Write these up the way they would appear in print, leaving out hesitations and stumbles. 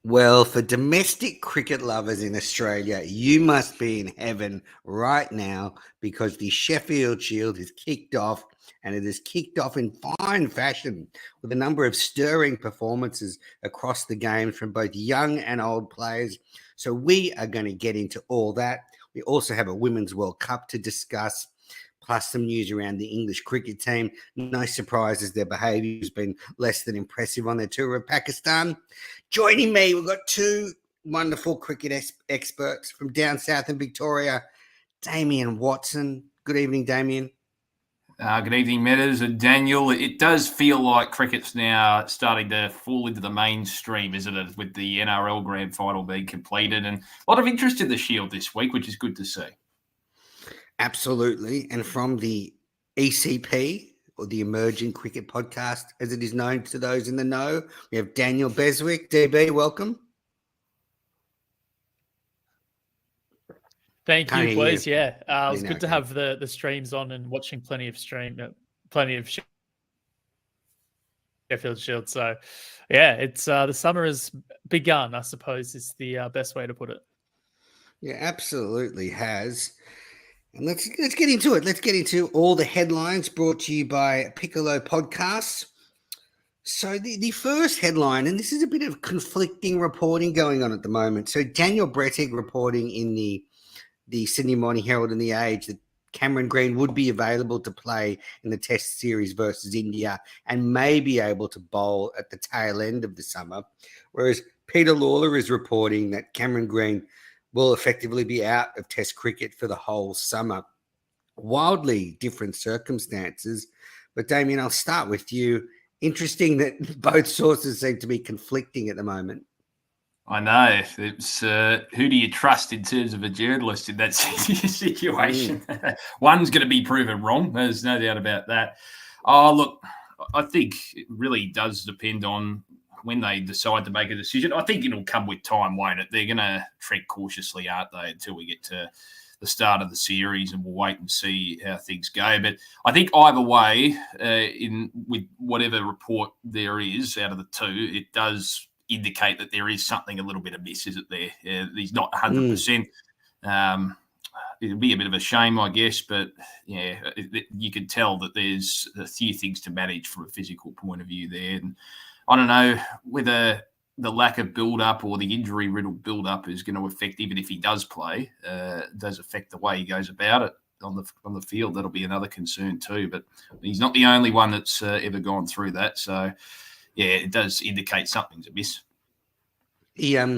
Well, for domestic cricket lovers in Australia, you must be in heaven right now because the Sheffield Shield has kicked off and it has kicked off in fine fashion with a number of stirring performances across the games from both young and old players. So, we are going to get into all that. We also have a Women's World Cup to discuss, plus some news around the English cricket team. No surprises, their behaviour has been less than impressive on their tour of Pakistan. Joining me, we've got two wonderful cricket experts from down south in Victoria, Damien Watson. Good evening, Damien. Good evening, Meadows and Daniel. It does feel like cricket's now starting to fall into the mainstream, isn't it, with the NRL Grand Final being completed and a lot of interest in the Shield this week, which is good to see. Absolutely. And from the ECP, or the Emerging Cricket Podcast, as it is known to those in the know, we have Daniel Beswick. DB, welcome. Thank you, boys. Yeah, it was good to have the streams on and watching plenty of Sheffield Shield. So, yeah, it's the summer has begun, I suppose, is the best way to put it. Yeah, absolutely has. And let's get into it. Let's get into all the headlines brought to you by Piccolo Podcasts. So the first headline, and this is a bit of conflicting reporting going on at the moment. So Daniel Brettig reporting in the Sydney Morning Herald and The Age that Cameron Green would be available to play in the Test series versus India and may be able to bowl at the tail end of the summer. Whereas Peter Lalor is reporting that Cameron Green will effectively be out of Test cricket for the whole summer. Wildly different circumstances. But Damien, I'll start with you. Interesting that both sources seem to be conflicting at the moment. I know. It's who do you trust in terms of a journalist in that situation? One's going to be proven wrong. There's no doubt about that. Oh, look, I think it really does depend on when they decide to make a decision. I think it'll come with time, won't it? They're going to tread cautiously, aren't they, until we get to the start of the series, and we'll wait and see how things go. But I think either way, with whatever report there is out of the two, it does indicate that there is something a little bit amiss, is it there? He's not 100%. It'll be a bit of a shame, I guess, but yeah, you can tell that there's a few things to manage from a physical point of view there. And I don't know whether the lack of build-up or the injury-riddled build-up is going to affect, even if he does play, does affect the way he goes about it on the field. That'll be another concern too. But he's not the only one that's ever gone through that. So, yeah, it does indicate something's amiss. Peter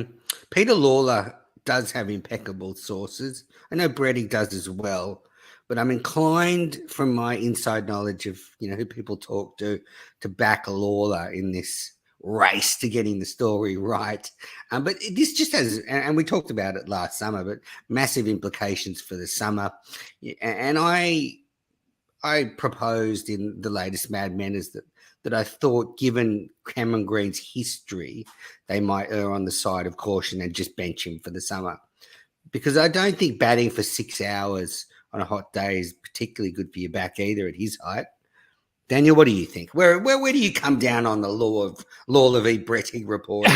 Lalor does have impeccable sources. I know Brettig does as well. But I'm inclined, from my inside knowledge of who people talk to back Lalor in this race to getting the story right. But this just has, and we talked about it last summer, but massive implications for the summer. And I proposed in the latest Mad Men is that I thought, given Cameron Green's history, they might err on the side of caution and just bench him for the summer. Because I don't think batting for 6 hours on a hot day is particularly good for your back either at his height. Daniel, what do you think? Where do you come down on the Lalor v. Brettig reporting?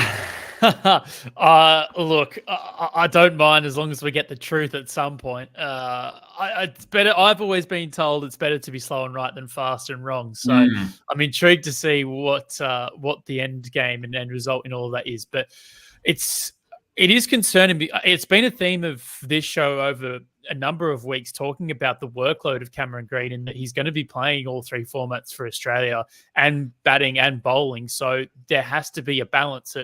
Look, I don't mind as long as we get the truth at some point. It's better. I've always been told it's better to be slow and right than fast and wrong. So I'm intrigued to see what the end game and end result in all of that is. But it is concerning. It's been a theme of this show over a number of weeks, talking about the workload of Cameron Green and that he's going to be playing all three formats for Australia and batting and bowling. So there has to be a balance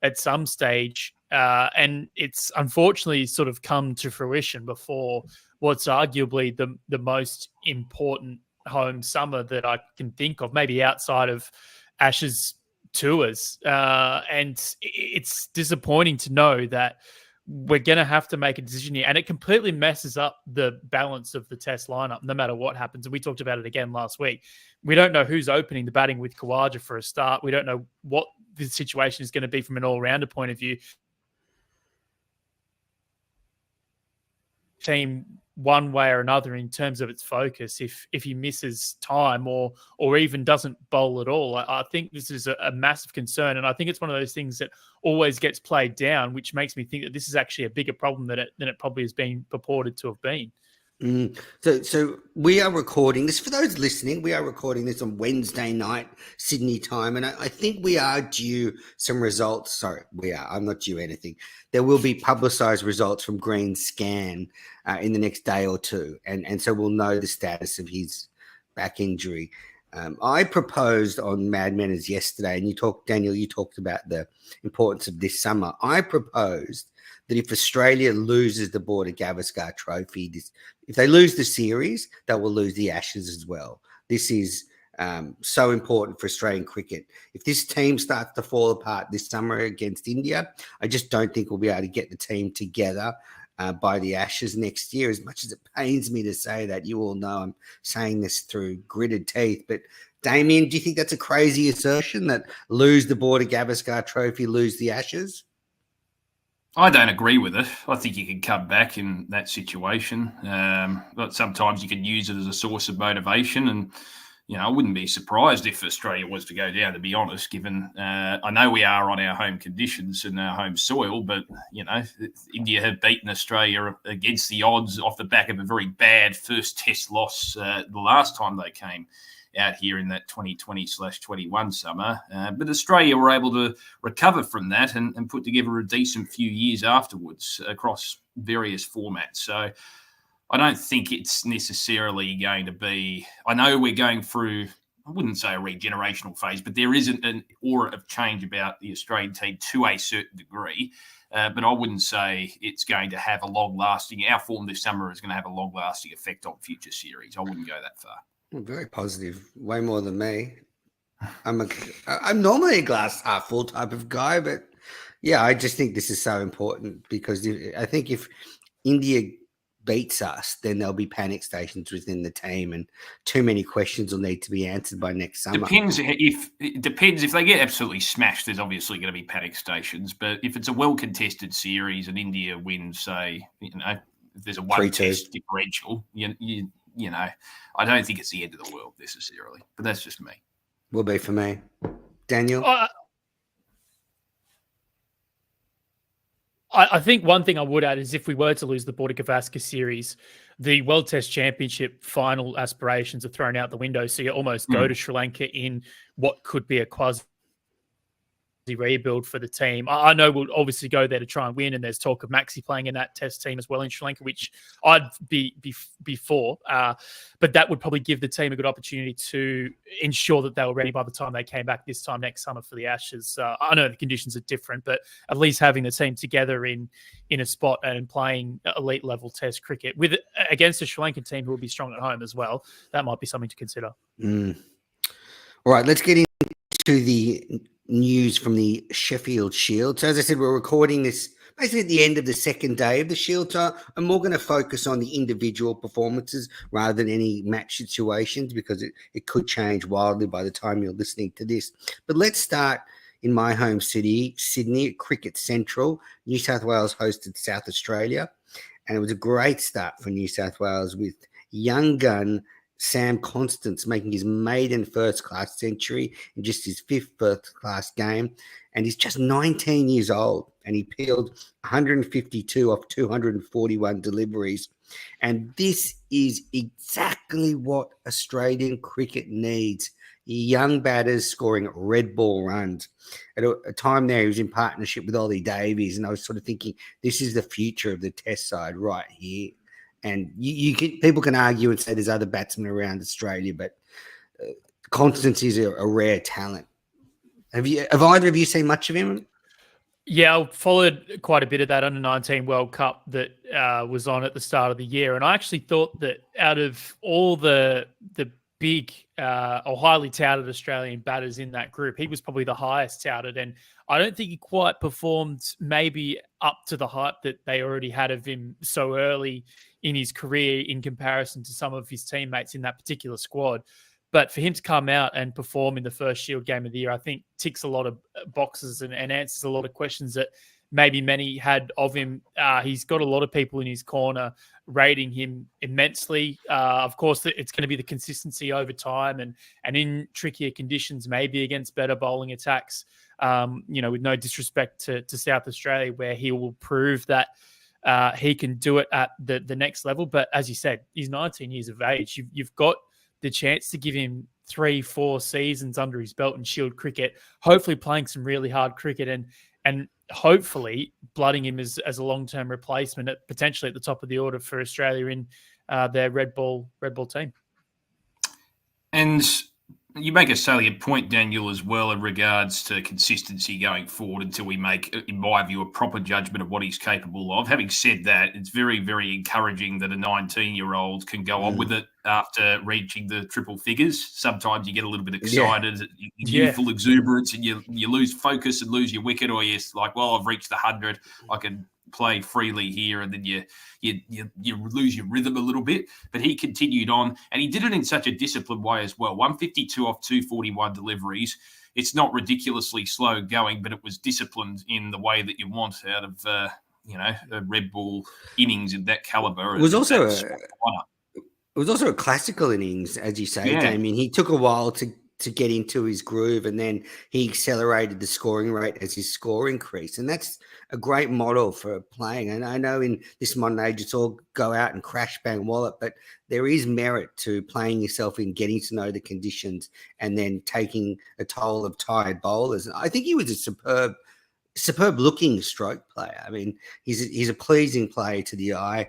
at some stage. And it's unfortunately sort of come to fruition before what's arguably the most important home summer that I can think of, maybe outside of Ashes tours. And it's disappointing to know that we're going to have to make a decision here. And it completely messes up the balance of the Test lineup, no matter what happens. And we talked about it again last week. We don't know who's opening the batting with Khawaja for a start. We don't know what the situation is going to be from an all-rounder point of view. Team one way or another in terms of its focus if he misses time or even doesn't bowl at all. I think this is a massive concern, and I think it's one of those things that always gets played down, which makes me think that this is actually a bigger problem than it probably has been purported to have been. So we are recording this, for those listening, we are recording this on Wednesday night, Sydney time. And I think we are due some results. Sorry, I'm not due anything. There will be publicized results from Green Scan in the next day or two. And so we'll know the status of his back injury. I proposed on Mad Manners yesterday, and Daniel, you talked about the importance of this summer. I proposed that if Australia loses the Border Gavaskar Trophy, if they lose the series, they will lose the Ashes as well. This is so important for Australian cricket. If this team starts to fall apart this summer against India, I just don't think we'll be able to get the team together by the Ashes next year. As much as it pains me to say that, you all know I'm saying this through gritted teeth. But Damien, do you think that's a crazy assertion, that lose the Border Gavaskar Trophy, lose the Ashes? I don't agree with it. I think you can come back in that situation. But sometimes you can use it as a source of motivation. And, I wouldn't be surprised if Australia was to go down, to be honest, given I know we are on our home conditions and our home soil, but, India have beaten Australia against the odds off the back of a very bad first test loss the last time they came out here in that 2020/21 summer. But Australia were able to recover from that and put together a decent few years afterwards across various formats. So I don't think it's necessarily going to be, I know we're going through, I wouldn't say a regenerational phase, but there is an aura of change about the Australian team to a certain degree. But I wouldn't say it's going to have a long-lasting, our form this summer is going to have a long-lasting effect on future series. I wouldn't go that far. Very positive, way more than me. I'm normally a glass half full type of guy, but yeah, I just think this is so important because I think if India beats us, then there'll be panic stations within the team, and too many questions will need to be answered by next summer. Depends if they get absolutely smashed. There's obviously going to be panic stations, but if it's a well contested series and India wins, say, if there's a 1-test differential, I don't think it's the end of the world necessarily, but that's just me. Will be for me. Daniel? I think one thing I would add is if we were to lose the Border Gavaskar series, the World Test Championship final aspirations are thrown out the window. So you almost go to Sri Lanka in what could be a quasi rebuild for the team. I know we'll obviously go there to try and win, and there's talk of Maxi playing in that test team as well in Sri Lanka, which I'd be for. But that would probably give the team a good opportunity to ensure that they were ready by the time they came back this time next summer for the Ashes. I know the conditions are different, but at least having the team together in a spot and playing elite level test cricket against a Sri Lankan team who will be strong at home as well, that might be something to consider. All right, let's get into the news from the Sheffield Shield. So as I said, we're recording this basically at the end of the second day of the Shield. So I'm more going to focus on the individual performances rather than any match situations because it could change wildly by the time you're listening to this. But let's start in my home city, Sydney, at Cricket Central. New South Wales hosted South Australia, and it was a great start for New South Wales with young gun Sam Constance making his maiden first-class century in just his fifth first-class game. And he's just 19 years old, and he peeled 152 off 241 deliveries. And this is exactly what Australian cricket needs. Young batters scoring red ball runs. At a time there, he was in partnership with Ollie Davies, and I was sort of thinking, this is the future of the Test side right here. And people can argue and say there's other batsmen around Australia, but Constance is a rare talent. Have either of you seen much of him? Yeah, I followed quite a bit of that under-19 World Cup that was on at the start of the year, and I actually thought that out of all the big or highly touted Australian batters in that group, he was probably the highest touted, and I don't think he quite performed maybe up to the hype that they already had of him so early in his career in comparison to some of his teammates in that particular squad. But for him to come out and perform in the first Shield game of the year, I think ticks a lot of boxes and answers a lot of questions that maybe many had of him. He's got a lot of people in his corner rating him immensely. Of course, it's going to be the consistency over time and in trickier conditions, maybe against better bowling attacks, with no disrespect to South Australia, where he will prove that he can do it at the next level. But as you said, he's 19 years of age. You've got the chance to give him 3-4 seasons under his belt in Shield cricket, hopefully playing some really hard cricket and hopefully blooding him as a long-term replacement potentially at the top of the order for Australia in their red ball team. And you make a salient point, Daniel, as well in regards to consistency going forward until we make, in my view, a proper judgment of what he's capable of. Having said that, it's very, very encouraging that a 19-year-old can go on with it after reaching the triple figures. Sometimes you get a little bit excited, youthful exuberance, and you lose focus and lose your wicket, or you're like, well, I've reached the 100, I can play freely here, and then you lose your rhythm a little bit. But he continued on, and he did it in such a disciplined way as well. 152 off 241 deliveries. It's not ridiculously slow going, but it was disciplined in the way that you want out of a red ball innings of that caliber. It was also a classical innings, as you say, Damien. He took a while to get into his groove, and then he accelerated the scoring rate as his score increased. And that's a great model for playing. And I know in this modern age, it's all go out and crash, bang, wallop, but there is merit to playing yourself in, getting to know the conditions, and then taking a toll of tired bowlers. I think he was a superb looking stroke player. I mean, he's a pleasing player to the eye,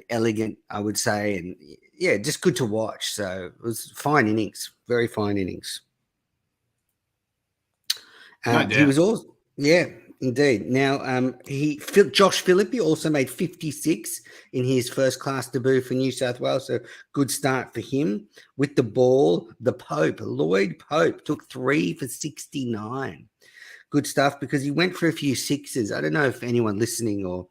elegant, I would say. And just good to watch. So it was fine innings, very fine innings. He was also, indeed. Now, Josh Philippe also made 56 in his first class debut for New South Wales. So good start for him. With the ball, Lloyd Pope took 3 for 69. Good stuff, because he went for a few sixes. I don't know if anyone listening or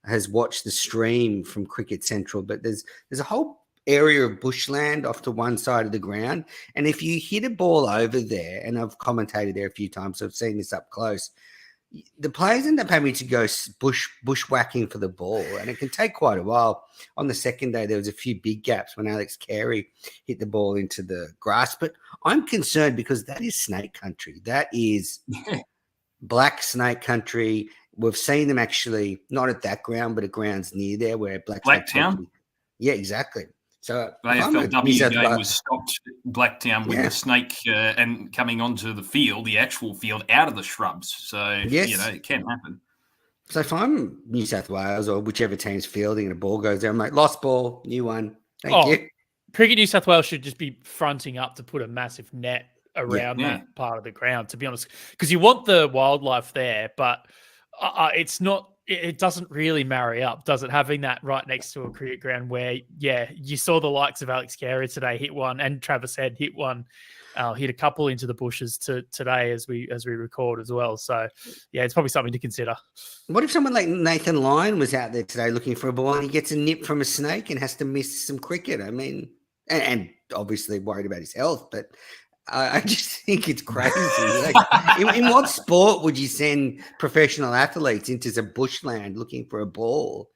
has watched the stream from Cricket Central, but there's a whole area of bushland off to one side of the ground. And if you hit a ball over there, and I've commentated there a few times, so I've seen this up close, the players end up having to go bushwhacking for the ball, and it can take quite a while. On the second day, there was a few big gaps when Alex Carey hit the ball into the grass. But I'm concerned because that is snake country. That is black snake country. We've seen them actually not at that ground, but at grounds near there where Blacktown. Yeah, exactly. So AFLW game was stopped Blacktown with the snake and coming onto the field, the actual field, out of the shrubs. So, it can happen. So if I'm New South Wales or whichever team's fielding and a ball goes there, I'm like, lost ball, new one. Thank you. Cricket New South Wales should just be fronting up to put a massive net around that part of the ground, to be honest, because you want the wildlife there, but it's not. It doesn't really marry up, does it? Having that right next to a cricket ground where, you saw the likes of Alex Carey today hit one, and Travis Head hit one, hit a couple into the bushes today as we record as well. So, it's probably something to consider. What if someone like Nathan Lyon was out there today looking for a ball and he gets a nip from a snake and has to miss some cricket? I mean, and obviously worried about his health, but I just think it's crazy. Like, in what sport would you send professional athletes into some bushland looking for a ball?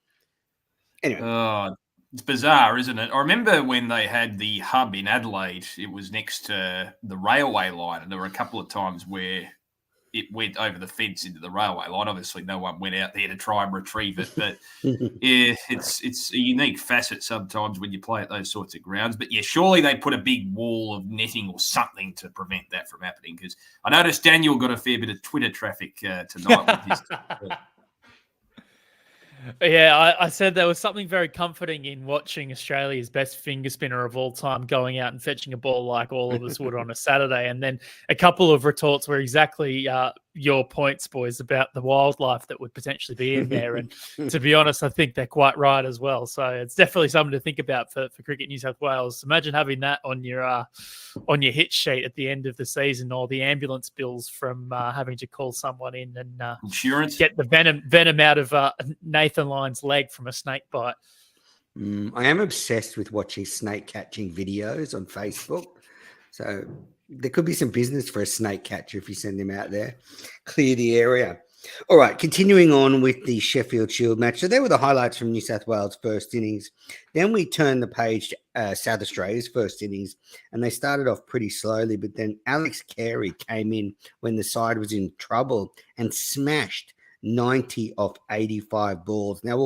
Anyway. It's bizarre, isn't it? I remember when they had the hub in Adelaide, it was next to the railway line, and there were a couple of times where it went over the fence into the railway line. Obviously, no one went out there to try and retrieve it, but it's a unique facet sometimes when you play at those sorts of grounds. But surely they put a big wall of netting or something to prevent that from happening, because I noticed Daniel got a fair bit of Twitter traffic tonight with his. I said there was something very comforting in watching Australia's best finger spinner of all time going out and fetching a ball like all of us would on a Saturday. And then a couple of retorts were exactly your points, boys, about the wildlife that would potentially be in there. And to be honest, I think they're quite right as well. So it's definitely something to think about for Cricket New South Wales. Imagine having that on your hit sheet at the end of the season, or the ambulance bills from having to call someone in and insurance, get the venom out of Nathan Lyon's leg from a snake bite. I am obsessed with watching snake catching videos on Facebook. So there could be some business for a snake catcher if you send him out there, clear the area. All right, continuing on with the Sheffield Shield match. So there were the highlights from New South Wales' first innings. Then we turned the page to South Australia's first innings, and they started off pretty slowly. But then Alex Carey came in when the side was in trouble and smashed 90 off 85 balls. Now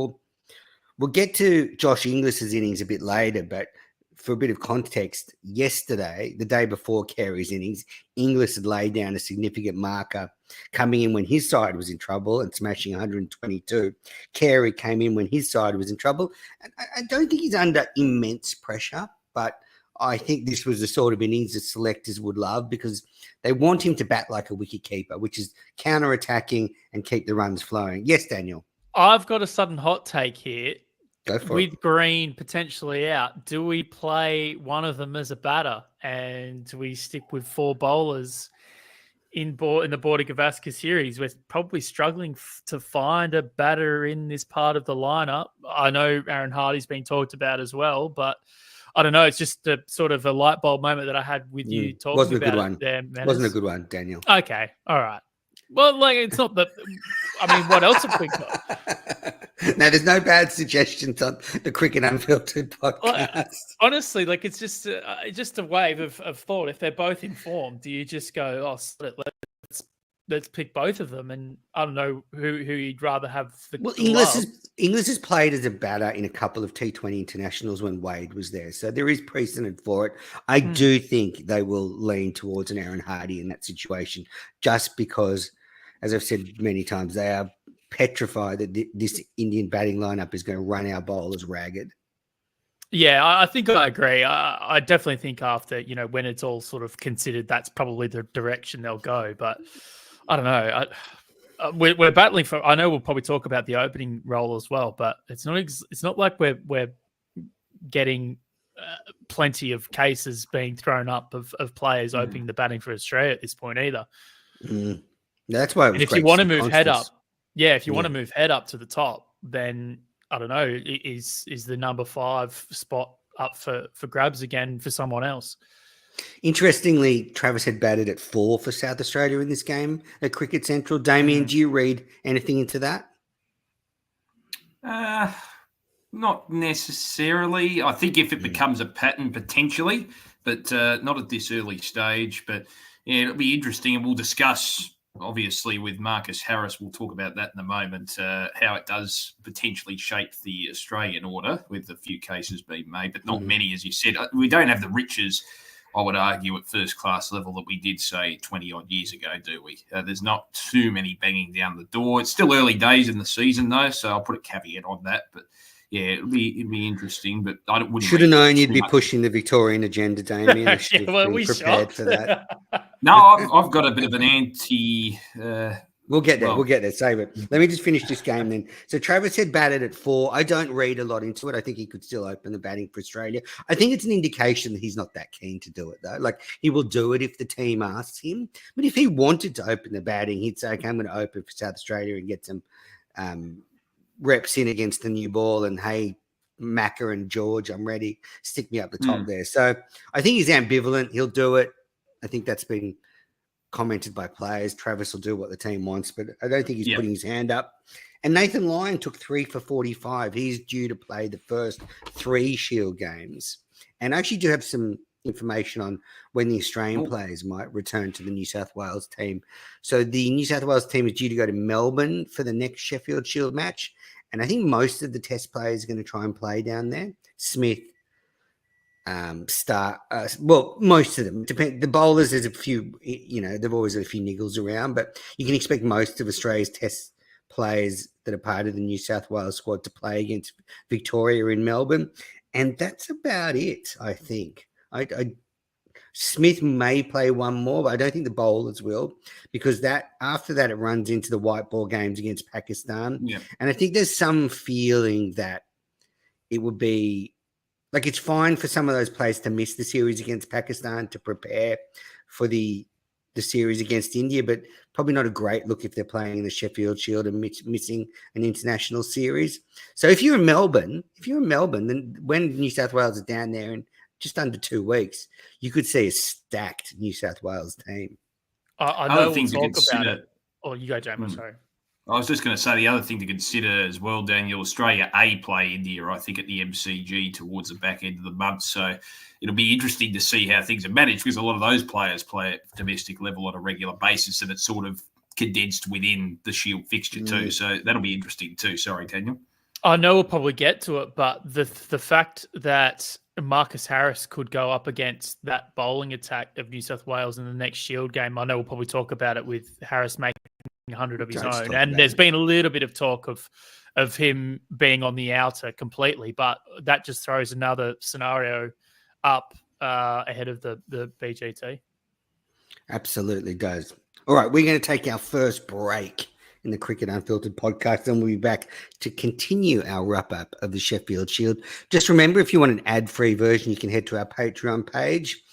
we'll get to Josh Inglis's innings a bit later, but for a bit of context, yesterday, the day before Carey's innings, Inglis had laid down a significant marker, coming in when his side was in trouble and smashing 122. Carey came in when his side was in trouble. And I don't think he's under immense pressure, but I think this was the sort of innings that selectors would love because they want him to bat like a wicket keeper, which is counter-attacking and keep the runs flowing. Yes, Daniel. I've got a sudden hot take here. Go for With it. Green potentially out, do we play one of them as a batter and do we stick with 4 bowlers in the Border Gavaskar series? We're probably struggling to find a batter in this part of the lineup. I know Aaron Hardy's been talked about as well, but I don't know. It's just a sort of a light bulb moment that I had with you talking Wasn't a about good one. it there, Menace. Wasn't a good one, Daniel. Okay, all right. Well, like it's not that. I mean, what else have we got? Now, there's no bad suggestions on the Cricket Unfiltered podcast. Honestly, like it's just a wave of thought. If they're both informed, do you just go, oh, let's pick both of them? And I don't know who you'd rather have. Well, Inglis has played as a batter in a couple of T20 internationals when Wade was there, so there is precedent for it. I do think they will lean towards an Aaron Hardy in that situation, just because, as I've said many times, they are petrified that this Indian batting lineup is going to run our bowlers ragged. Yeah, I think I agree. I definitely think after, when it's all sort of considered, that's probably the direction they'll go. But I don't know. We're battling for. I know we'll probably talk about the opening role as well, but it's not like we're getting plenty of cases being thrown up of players opening the batting for Australia at this point either. That's why. If you want to move head up. Yeah, if you want to move head up to the top, then I don't know, is the number 5 spot up for grabs again for someone else? Interestingly, Travis had batted at 4 for South Australia in this game at Cricket Central. Damien, do you read anything into that? Not necessarily. I think if it becomes a pattern, potentially, but not at this early stage. But yeah, it'll be interesting, and we'll discuss. Obviously, with Marcus Harris, we'll talk about that in a moment, how it does potentially shape the Australian order with a few cases being made, but not many, as you said. We don't have the riches, I would argue, at first-class level that we did, say, 20-odd years ago, do we? There's not too many banging down the door. It's still early days in the season, though, so I'll put a caveat on that. But, yeah, it'd be interesting, but I wouldn't. Should have known you'd be pushing the Victorian agenda, Damien. I should have been prepared for that. No, I've got a bit of an anti. We'll get there. We'll get there. Save it. Let me just finish this game then. So Travis had batted at 4. I don't read a lot into it. I think he could still open the batting for Australia. I think it's an indication that he's not that keen to do it, though. Like, he will do it if the team asks him. But if he wanted to open the batting, he'd say, okay, I'm going to open for South Australia and get some reps in against the new ball. And, hey, Macca and George, I'm ready. Stick me up the top there. So I think he's ambivalent. He'll do it. I think that's been commented by players. Travis will do what the team wants, but I don't think he's putting his hand up. And Nathan Lyon took 3 for 45. He's due to play the first 3 Shield games. And I actually do have some information on when the Australian players might return to the New South Wales team. So the New South Wales team is due to go to Melbourne for the next Sheffield Shield match. And I think most of the test players are going to try and play down there. Smith, most of them depend. The bowlers, there's a few, they've always got a few niggles around, but you can expect most of Australia's test players that are part of the New South Wales squad to play against Victoria in Melbourne. And that's about it, I think. Smith may play one more, but I don't think the bowlers will, because after that it runs into the white ball games against Pakistan. Yeah. And I think there's some feeling that it would be like, it's fine for some of those players to miss the series against Pakistan to prepare for the series against India, but probably not a great look if they're playing in the Sheffield Shield and missing an international series. So if you're in Melbourne, then when New South Wales is down there in just under 2 weeks, you could see a stacked New South Wales team. I know we'll talk about it. Oh, you go, James. Sorry. I was just going to say the other thing to consider as well, Daniel. Australia A play India, I think, at the MCG towards the back end of the month. So it'll be interesting to see how things are managed because a lot of those players play at domestic level on a regular basis, and it's sort of condensed within the Shield fixture too. So that'll be interesting too. Sorry, Daniel. I know we'll probably get to it, but the fact that Marcus Harris could go up against that bowling attack of New South Wales in the next Shield game, I know we'll probably talk about it with Harris making 100 of his own. And there's been a little bit of talk of him being on the outer completely, but that just throws another scenario up ahead of the BGT. Absolutely does. All right, we're going to take our first break in the Cricket Unfiltered podcast, and we'll be back to continue our wrap-up of the Sheffield Shield. Just remember, if you want an ad-free version, you can head to our Patreon page.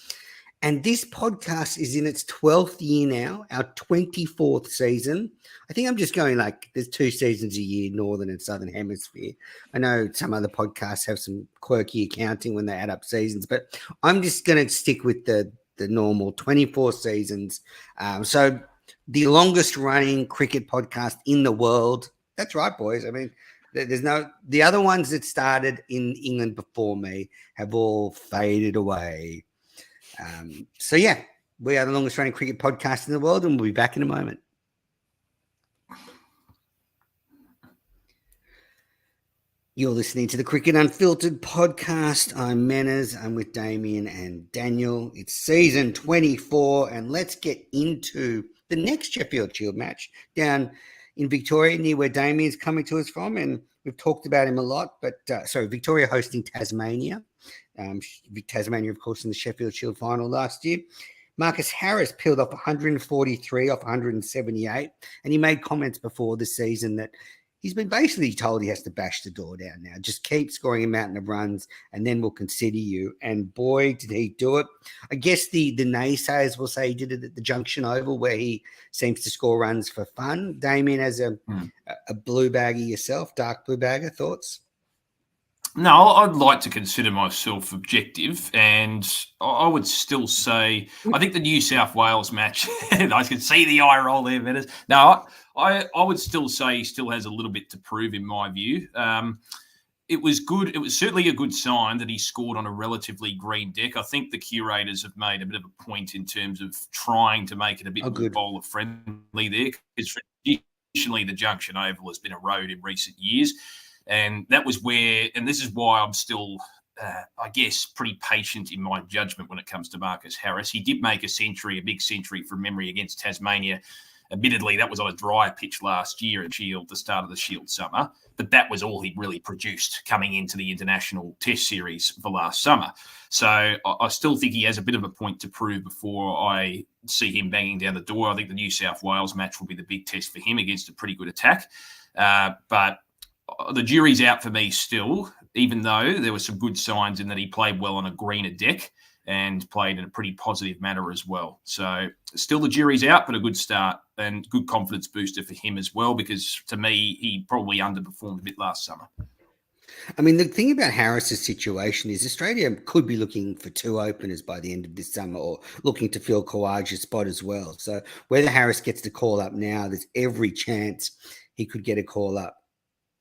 And this podcast is in its 12th year now, our 24th season. I think I'm just going like there's 2 seasons a year, Northern and Southern Hemisphere. I know some other podcasts have some quirky accounting when they add up seasons, but I'm just going to stick with the normal 24 seasons. So the longest running cricket podcast in the world. That's right, boys. I mean, the other ones that started in England before me have all faded away. So yeah, we are the longest running cricket podcast in the world, and we'll be back in a moment. You're listening to the Cricket Unfiltered podcast. I'm Menners. I'm with Damien and Daniel. It's season 24, and let's get into the next Sheffield Shield match down in Victoria, near where Damien's coming to us from, and we've talked about him a lot. But Victoria hosting Tasmania. Tasmania, of course, in the Sheffield Shield final last year. Marcus Harris peeled off 143 off 178, and he made comments before the season that he's been basically told he has to bash the door down now. Just keep scoring a mountain of runs, and then we'll consider you. And boy, did he do it. I guess the naysayers will say he did it at the Junction Oval, where he seems to score runs for fun. Damien, as a blue bagger yourself, dark blue bagger, thoughts? No, I'd like to consider myself objective, and I would still say I think the New South Wales match, and I can see the eye roll there, Menace. No, I would still say he still has a little bit to prove in my view. It was good. It was certainly a good sign that he scored on a relatively green deck. I think the curators have made a bit of a point in terms of trying to make it a bit more bowler friendly there, because traditionally the Junction Oval has been a road in recent years. And that was where, and this is why I'm still, I guess, pretty patient in my judgment when it comes to Marcus Harris. He did make a big century from memory against Tasmania. Admittedly, that was on a dry pitch last year at Shield, the start of the Shield summer, but that was all he really produced coming into the international test series for last summer. So I still think he has a bit of a point to prove before I see him banging down the door. I think the New South Wales match will be the big test for him against a pretty good attack. But the jury's out for me still, even though there were some good signs in that he played well on a greener deck and played in a pretty positive manner as well. So still the jury's out, but a good start and good confidence booster for him as well, because to me, he probably underperformed a bit last summer. I mean, the thing about Harris's situation is Australia could be looking for 2 openers by the end of this summer, or looking to fill Khawaja's spot as well. So whether Harris gets the call up now, there's every chance he could get a call up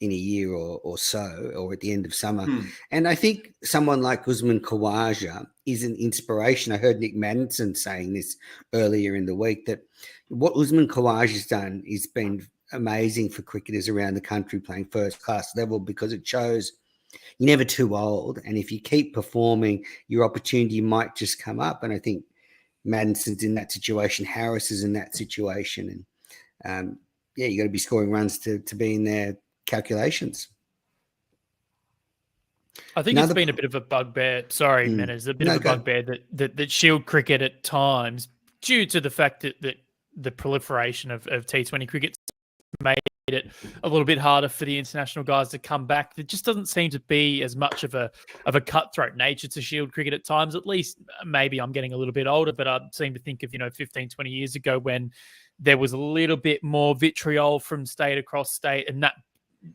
in a year or so, or at the end of summer. And I think someone like Usman Khawaja is an inspiration. I heard Nick Maddinson saying this earlier in the week, that what Usman Khawaja's done has been amazing for cricketers around the country playing first class level, because it shows you're never too old. And if you keep performing, your opportunity might just come up. And I think Maddinson's in that situation. Harris is in that situation. And you got to be scoring runs to be in there calculations. I think it's been a bit of a bugbear. Sorry, Menners, a bit of a bugbear that Shield cricket at times, due to the fact that the proliferation of T20 cricket made it a little bit harder for the international guys to come back. There just doesn't seem to be as much of a cutthroat nature to Shield cricket at times. At least maybe I'm getting a little bit older, but I seem to think of 15, 20 years ago when there was a little bit more vitriol from state across state, and that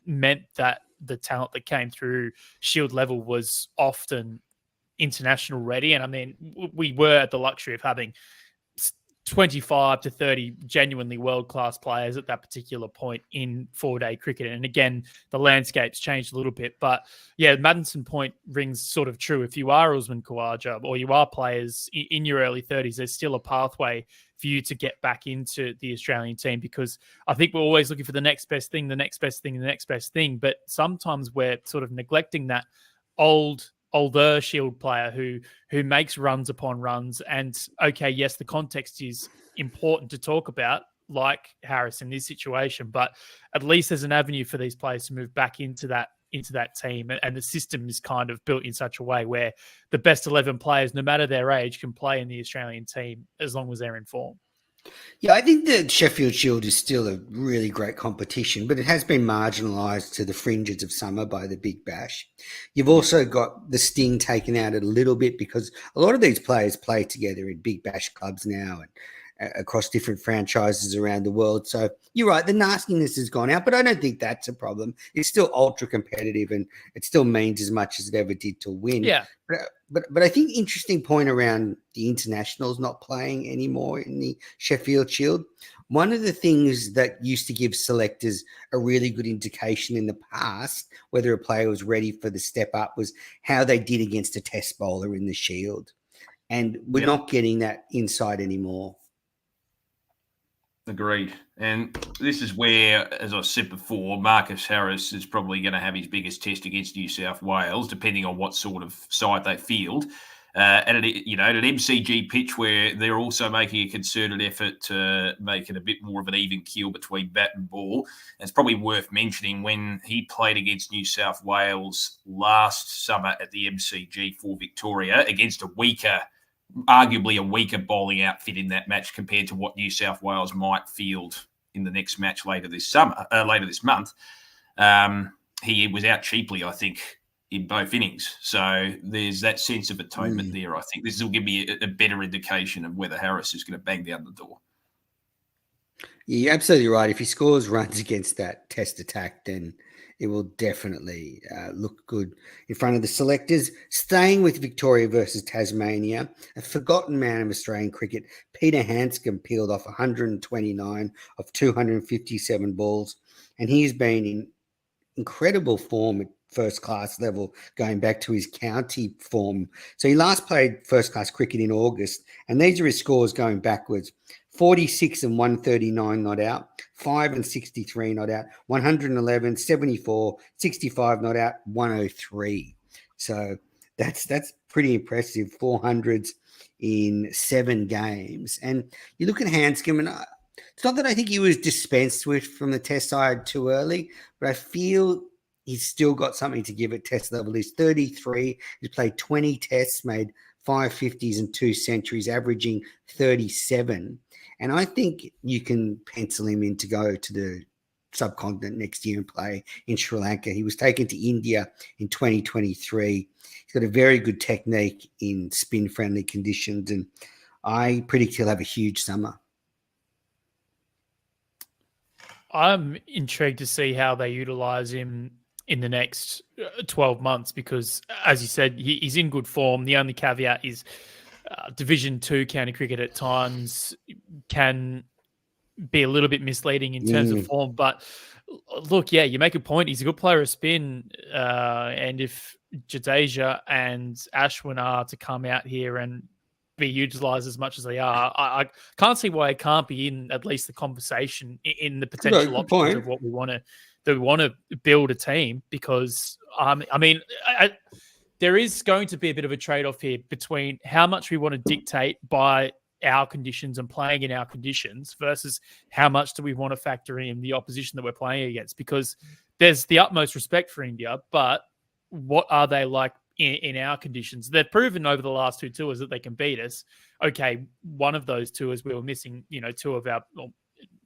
meant that the talent that came through Shield level was often international ready. And I mean, we were at the luxury of having 25 to 30 genuinely world-class players at that particular point in 4-day cricket. And again, the landscape's changed a little bit. But yeah, Maddinson point rings sort of true. If you are Usman Khawaja or you are players in your early 30s, there's still a pathway for you to get back into the Australian team, because I think we're always looking for the next best thing, the next best thing, the next best thing. But sometimes we're sort of neglecting that older Shield player who makes runs upon runs. And okay, yes, the context is important to talk about, like Harris in this situation, but at least there's an avenue for these players to move back into that team. And the system is kind of built in such a way where the best 11 players, no matter their age, can play in the Australian team as long as they're in form. Yeah, I think the Sheffield Shield is still a really great competition, but it has been marginalised to the fringes of summer by the Big Bash. You've also got the sting taken out a little bit because a lot of these players play together in Big Bash clubs now and across different franchises around the world. So you're right, the nastiness has gone out, but I don't think that's a problem. It's still ultra competitive and it still means as much as it ever did to win. Yeah. But I think interesting point around the internationals not playing anymore in the Sheffield Shield. One of the things that used to give selectors a really good indication in the past whether a player was ready for the step up was how they did against a test bowler in the Shield. And we're not getting that insight anymore. Agreed. And this is where, as I said before, Marcus Harris is probably going to have his biggest test against New South Wales, depending on what sort of side they field. And at an MCG pitch where they're also making a concerted effort to make it a bit more of an even keel between bat and ball. And it's probably worth mentioning when he played against New South Wales last summer at the MCG for Victoria against arguably a weaker bowling outfit in that match compared to what New South Wales might field in the next match later this month. He was out cheaply, I think, in both innings. So there's that sense of atonement there. I think this will give me a better indication of whether Harris is going to bang down the door. Yeah, you're absolutely right. If he scores runs against that test attack, then it will definitely look good in front of the selectors. Staying with Victoria versus Tasmania, a forgotten man of Australian cricket, Peter Handscomb peeled off 129 of 257 balls, and he's been in incredible form at first-class level, going back to his county form. So he last played first-class cricket in August, and these are his scores going backwards. 46 and 139 not out, 5 and 63 not out, 111, 74, 65 not out, 103. So that's pretty impressive, 400s in 7 games. And you look at Handscomb, and it's not that I think he was dispensed with from the test side too early, but I feel he's still got something to give at test level. He's 33. He's played 20 tests, made 5 50s and 2 centuries, averaging 37. And I think you can pencil him in to go to the subcontinent next year and play in Sri Lanka. He was taken to India in 2023. He's got a very good technique in spin-friendly conditions, and I predict he'll have a huge summer. I'm intrigued to see how they utilize him in the next 12 months because, as you said, he's in good form. The only caveat is Division 2 county cricket at times can be a little bit misleading in terms of form. But look, yeah, you make a point. He's a good player of spin. And if Jadeja and Ashwin are to come out here and be utilised as much as they are, I can't see why it can't be in at least the conversation in the potential options of what we want to build a team. Because there is going to be a bit of a trade-off here between how much we want to dictate by our conditions and playing in our conditions versus how much do we want to factor in the opposition that we're playing against. Because there's the utmost respect for India, but what are they like in our conditions? They've proven over the last 2 tours that they can beat us. Okay, one of those tours we were missing,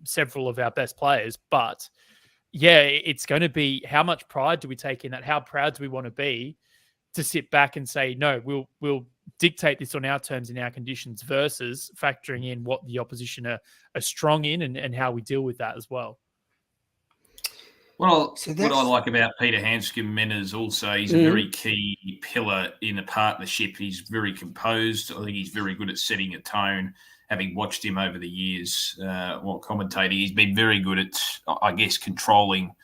several of our best players, but yeah, it's going to be how much pride do we take in that? How proud do we want to be to sit back and say, no, we'll dictate this on our terms and our conditions versus factoring in what the opposition are strong in and how we deal with that as well. Well, what I like about Peter Handscomb, is also he's a very key pillar in a partnership. He's very composed. I think he's very good at setting a tone. having watched him over the years while commentating, he's been very good at, I guess, controlling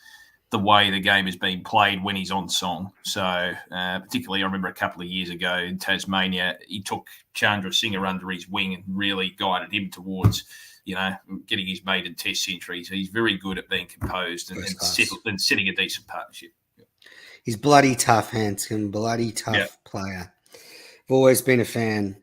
the way the game is being played when he's on song. So particularly I remember a couple of years ago in Tasmania, he took Chandra Singh under his wing and really guided him towards, getting his maiden test century. So he's very good at being composed and setting a decent partnership. He's bloody tough, Handscomb, bloody tough player. I've always been a fan.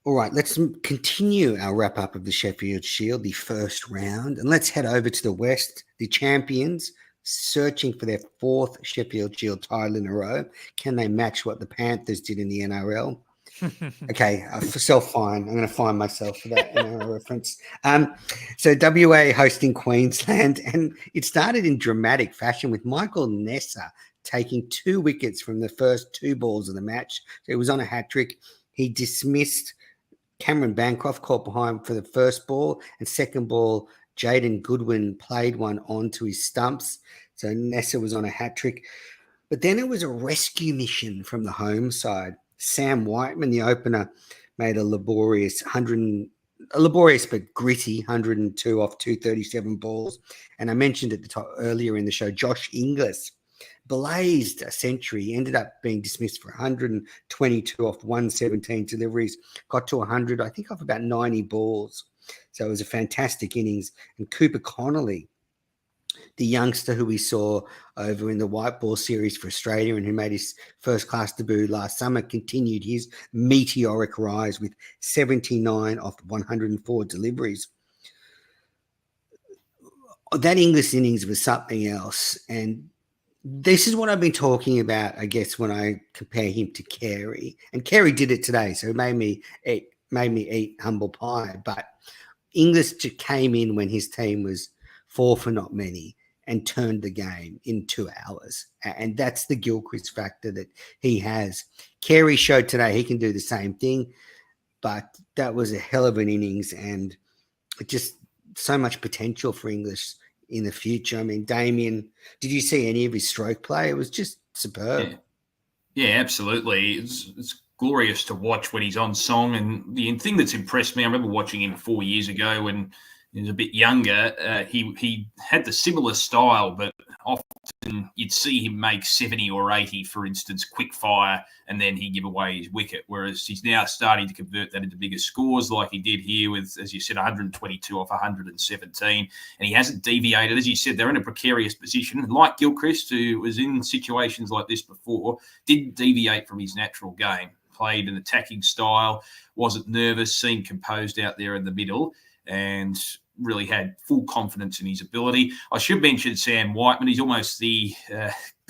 All right, let's continue our wrap-up of the Sheffield Shield, the first round, and let's head over to the West, the champions, searching for their fourth Sheffield Shield title in a row. Can they match what the Panthers did in the NRL? Okay, self-fine. I'm going to find myself for that NRL reference. So WA hosting Queensland, and it started in dramatic fashion with Michael Nessa taking 2 wickets from the first 2 balls of the match. So it was on a hat-trick. He dismissed Cameron Bancroft, caught behind for the first ball, and second ball, Jaden Goodwin played one onto his stumps. So Nessa was on a hat-trick. But then it was a rescue mission from the home side. Sam Whiteman, the opener, made a laborious but gritty 102 off 237 balls. And I mentioned at the top earlier in the show, Josh Inglis blazed a century, ended up being dismissed for 122 off 117 deliveries, got to 100, I think, off about 90 balls. So it was a fantastic innings. And Cooper Connolly, the youngster who we saw over in the white ball series for Australia and who made his first-class debut last summer, continued his meteoric rise with 79 off 104 deliveries. That English innings was something else. And this is what I've been talking about, I guess, when I compare him to Carey. And Carey did it today, so it made me eat humble pie. But Inglis came in when his team was 4 for not many and turned the game in 2 hours. And that's the Gilchrist factor that he has. Carey showed today he can do the same thing, but that was a hell of an innings and just so much potential for English in the future. I mean, Damien, did you see any of his stroke play? It was just superb. Yeah, absolutely. It's glorious to watch when he's on song. And the thing that's impressed me, I remember watching him 4 years ago when he was a bit younger. He had the similar style, but often you'd see him make 70 or 80, for instance, quick fire, and then he'd give away his wicket. Whereas he's now starting to convert that into bigger scores like he did here with, as you said, 122 off 117. And he hasn't deviated. As you said, they're in a precarious position. And like Gilchrist, who was in situations like this before, didn't deviate from his natural game. Played an attacking style, wasn't nervous, seemed composed out there in the middle, and really had full confidence in his ability. I should mention Sam Whiteman. He's almost the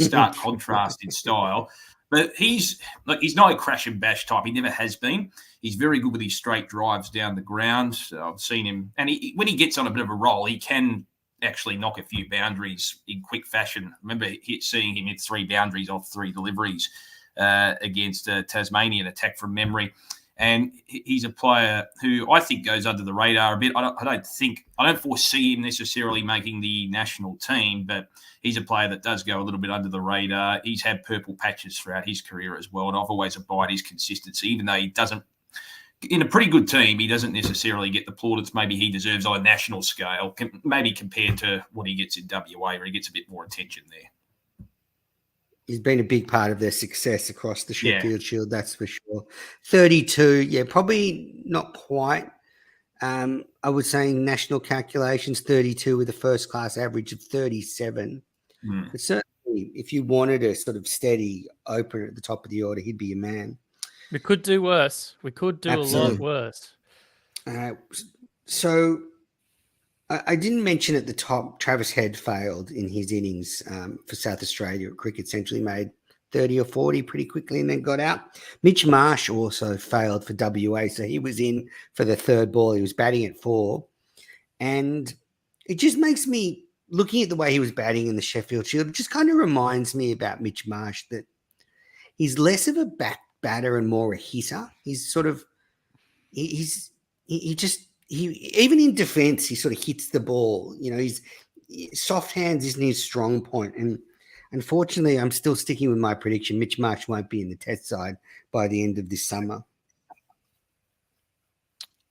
stark contrast in style. But he's not a crash and bash type. He never has been. He's very good with his straight drives down the ground. I've seen him. And when he gets on a bit of a roll, he can actually knock a few boundaries in quick fashion. I remember seeing him hit 3 boundaries off 3 deliveries against a Tasmanian attack from memory. And he's a player who I think goes under the radar a bit. I don't foresee him necessarily making the national team, but he's a player that does go a little bit under the radar. He's had purple patches throughout his career as well, and I've always admired his consistency, even though he doesn't, in a pretty good team, he doesn't necessarily get the plaudits maybe he deserves on a national scale, maybe compared to what he gets in WA, where he gets a bit more attention there. He's been a big part of their success across the Sheffield Shield, that's for sure. 32, probably not quite. I would say in national calculations, 32 with a first-class average of 37. But certainly, if you wanted a sort of steady opener at the top of the order, he'd be a man. We could do worse. We could do Absolutely. a lot worse. So I didn't mention at the top, Travis Head failed in his innings for South Australia at Cricket Central. He made 30 or 40 pretty quickly and then got out. Mitch Marsh also failed for WA, so he was in for the 3rd ball. He was batting at 4. And it just makes me, looking at the way he was batting in the Sheffield Shield, it just kind of reminds me about Mitch Marsh that he's less of a batter and more a hitter. He's sort of, even in defense, he sort of hits the ball. He's soft hands isn't his strong point. And unfortunately, I'm still sticking with my prediction. Mitch Marsh won't be in the test side by the end of this summer.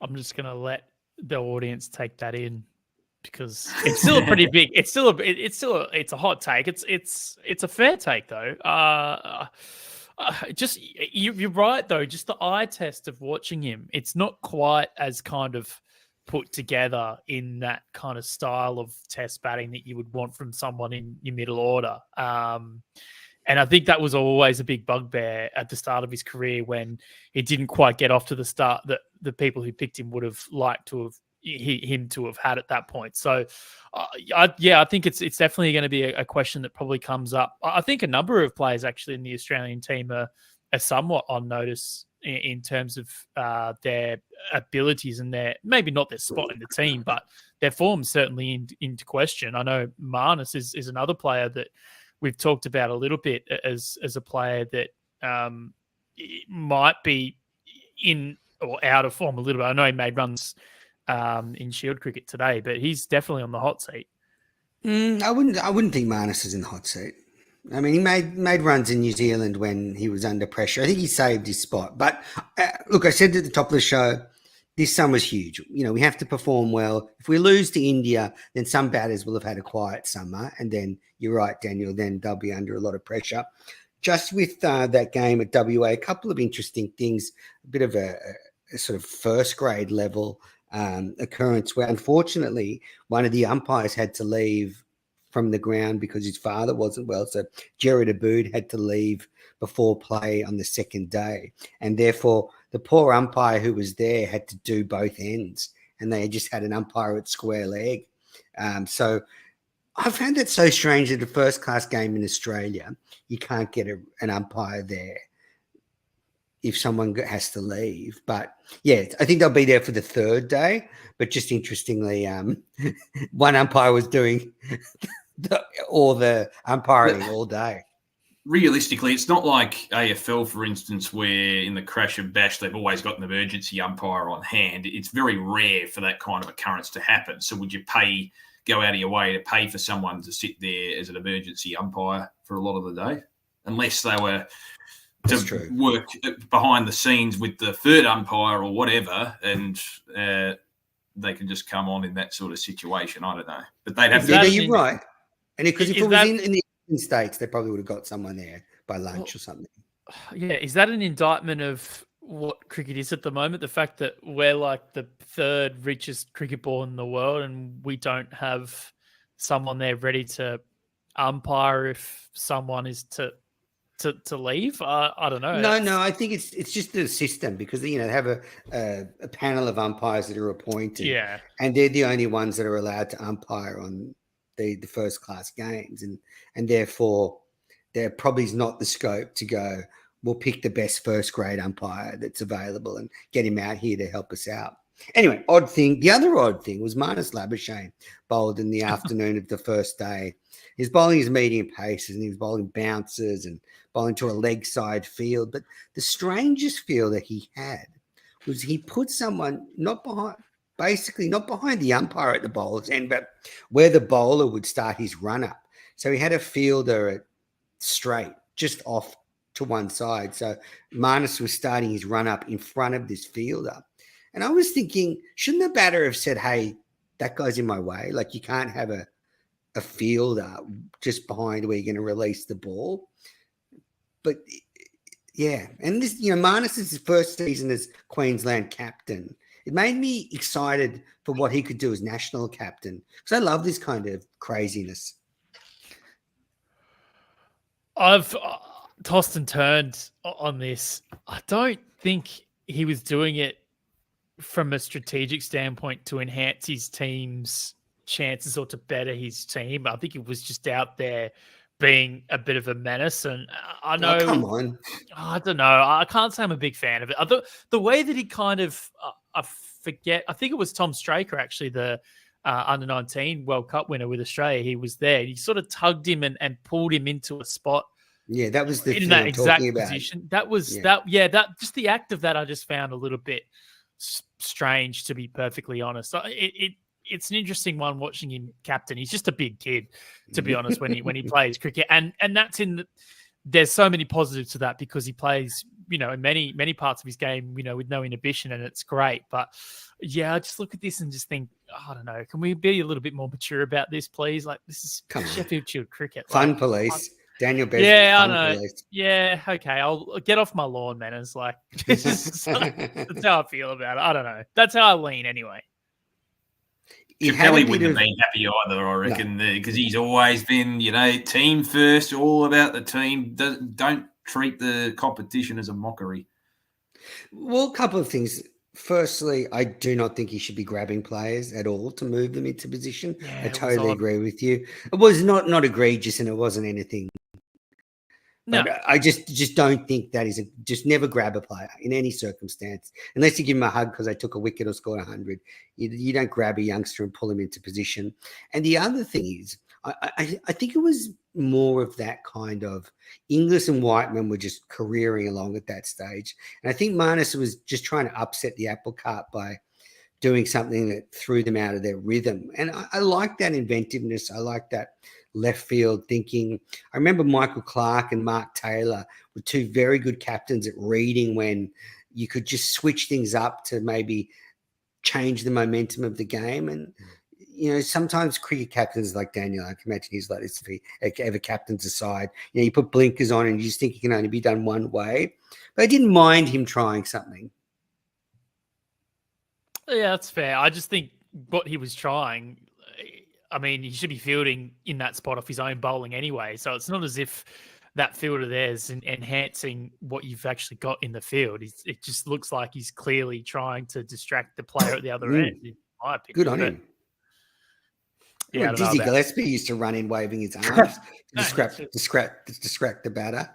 I'm just going to let the audience take that in because it's still a pretty big. It's still a hot take. It's a fair take though. Just you're right though. Just the eye test of watching him, it's not quite as kind of put together in that kind of style of test batting that you would want from someone in your middle order. And I think that was always a big bugbear at the start of his career when he didn't quite get off to the start that the people who picked him would have liked to have him to have had at that point. So, I think it's definitely going to be a question that probably comes up. I think a number of players actually in the Australian team are somewhat on notice in terms of their abilities and their maybe not their spot in the team, but their form certainly into question. I know Marnus is another player that we've talked about a little bit as a player that might be in or out of form a little bit. I know he made runs in Shield cricket today, but he's definitely on the hot seat. I wouldn't think Marnus is in the hot seat. I mean, he made runs in New Zealand when he was under pressure. I think he saved his spot. But look, I said at the top of the show, this summer's huge. You know, we have to perform well. If we lose to India, then some batters will have had a quiet summer. And then you're right, Daniel, then they'll be under a lot of pressure. Just with that game at WA, a couple of interesting things, a bit of a sort of first grade level occurrence where unfortunately one of the umpires had to leave from the ground because his father wasn't well. So Jared Abood had to leave before play on the second day. And therefore the poor umpire who was there had to do both ends and they just had an umpire at square leg. So I found it so strange that a first class game in Australia, you can't get an umpire there if someone has to leave. But yeah, I think they'll be there for the third day. But just interestingly, one umpire was doing all the umpiring all day. Realistically, it's not like AFL, for instance, where in the crash and bash, they've always got an emergency umpire on hand. It's very rare for that kind of occurrence to happen. So would you go out of your way to pay for someone to sit there as an emergency umpire for a lot of the day? Unless they were to work behind the scenes with the third umpire or whatever, and they can just come on in that sort of situation. I don't know. But they'd have to... Yeah, you're right. And because if it was in the States, they probably would have got someone there by lunch or something. Yeah, is that an indictment of what cricket is at the moment? The fact that we're like the third richest cricket ball in the world and we don't have someone there ready to umpire if someone is to leave? I don't know. No, I think it's just the system because they have a panel of umpires that are appointed. Yeah, and they're the only ones that are allowed to umpire on the first class games, and therefore there probably is not the scope to go, we'll pick the best first grade umpire that's available and get him out here to help us out. Anyway, the other odd thing was Marnus Labuschagne bowled in the afternoon of the first day. He's bowling his medium paces and he was bowling bounces and bowling to a leg side field. But the strangest feel that he had was he put someone not behind the umpire at the bowler's end, but where the bowler would start his run up. So he had a fielder at straight, just off to one side. So Marnus was starting his run up in front of this fielder. And I was thinking, shouldn't the batter have said, hey, that guy's in my way? Like you can't have a fielder just behind where you're going to release the ball. But yeah, and this, Marnus is his first season as Queensland captain. It made me excited for what he could do as national captain because I love this kind of craziness. I've tossed and turned on this. I don't think he was doing it from a strategic standpoint to enhance his team's chances or to better his team. I think he was just out there being a bit of a menace. And I know, come on, I don't know. I can't say I'm a big fan of it. The way that he kind of, I think it was Tom Straker, actually, the under-19 World Cup winner with Australia. He was there. He sort of tugged him and pulled him into a spot. Yeah, that was the in that exact position. That was that just the act of that I just found a little bit strange, to be perfectly honest. It's an interesting one watching him captain. He's just a big kid, to be honest, when he plays cricket, and that's in there's so many positives to that because he plays, in many parts of his game, with no inhibition, and it's great. But yeah, I just look at this and just think, I don't know, can we be a little bit more mature about this, please? Like, this is Sheffield Shield cricket. Fun police. Daniel Beswick. Yeah, I know. Police. Yeah, okay. I'll get off my lawn, man. It's like, that's how I feel about it. I don't know. That's how I lean anyway. Capelli wouldn't have been happy either, I reckon, because he's always been, team first, all about the team. Don't treat the competition as a mockery. Well, a couple of things. Firstly, I do not think he should be grabbing players at all to move them into position. Yeah, I totally agree with you. It was not egregious, and it wasn't anything. But no. I just don't think that is just never grab a player in any circumstance, unless you give him a hug because they took a wicket or scored 100. You don't grab a youngster and pull him into position. And the other thing is, I think it was more of that kind of Inglis and Whiteman were just careering along at that stage. And I think Marnus was just trying to upset the apple cart by doing something that threw them out of their rhythm. And I like that inventiveness. I like that left field thinking. I remember Michael Clark and Mark Taylor were two very good captains at reading when you could just switch things up to maybe change the momentum of the game. And, sometimes cricket captains like Daniel, I can imagine he's like this if he ever captains a side. You put blinkers on and you just think it can only be done one way. But I didn't mind him trying something. Yeah, that's fair. I just think what he was trying, I mean, he should be fielding in that spot off his own bowling anyway. So it's not as if that fielder there's enhancing what you've actually got in the field. It just looks like he's clearly trying to distract the player at the other end. In my opinion. Good on him. Yeah, Dizzy Gillespie used to run in waving his arms to distract the batter.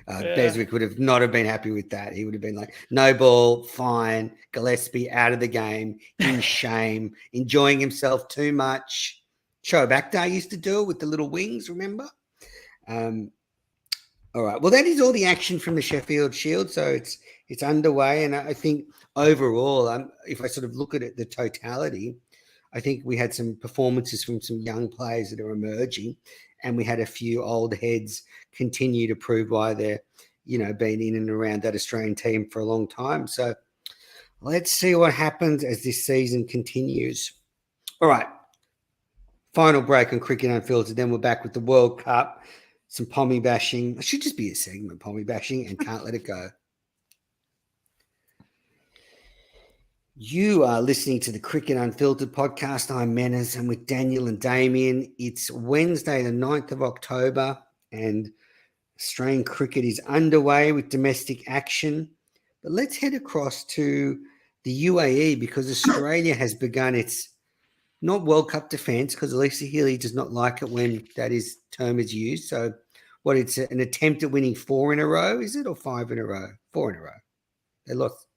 Beswick would have not have been happy with that. He would have been like, no ball, fine. Gillespie out of the game, in shame, enjoying himself too much. Shoaib Akhtar used to do it with the little wings, remember? All right. Well, that is all the action from the Sheffield Shield. So it's underway. And I think overall, if I sort of look at it, the totality, I think we had some performances from some young players that are emerging, and we had a few old heads continue to prove why they're, been in and around that Australian team for a long time. So let's see what happens as this season continues. All right. Final break on Cricket Unfiltered. Then we're back with the World Cup, some pommy bashing. It should just be a segment, pommy bashing, and can't let it go. You are listening to the Cricket Unfiltered podcast. I'm Menas, and with Daniel and Damien. It's Wednesday, the 9th of October, and Australian cricket is underway with domestic action. But let's head across to the UAE because Australia has begun its not World Cup defence, because Alyssa Healy does not like it when that term is used. So it's an attempt at winning 4 in a row, is it, or 5 in a row? 4 in a row. They lost.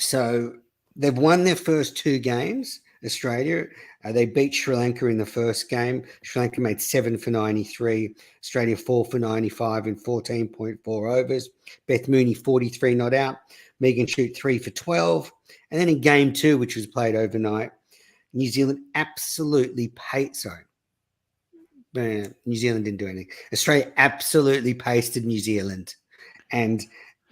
So they've won their first 2 games, Australia. They beat Sri Lanka in the first game. Sri Lanka made 7 for 93. Australia 4 for 95 in 14.4 overs. Beth Mooney 43 not out. Megan Shute 3 for 12. And then in game 2, which was played overnight, New Zealand absolutely New Zealand didn't do anything. Australia absolutely pasted New Zealand. And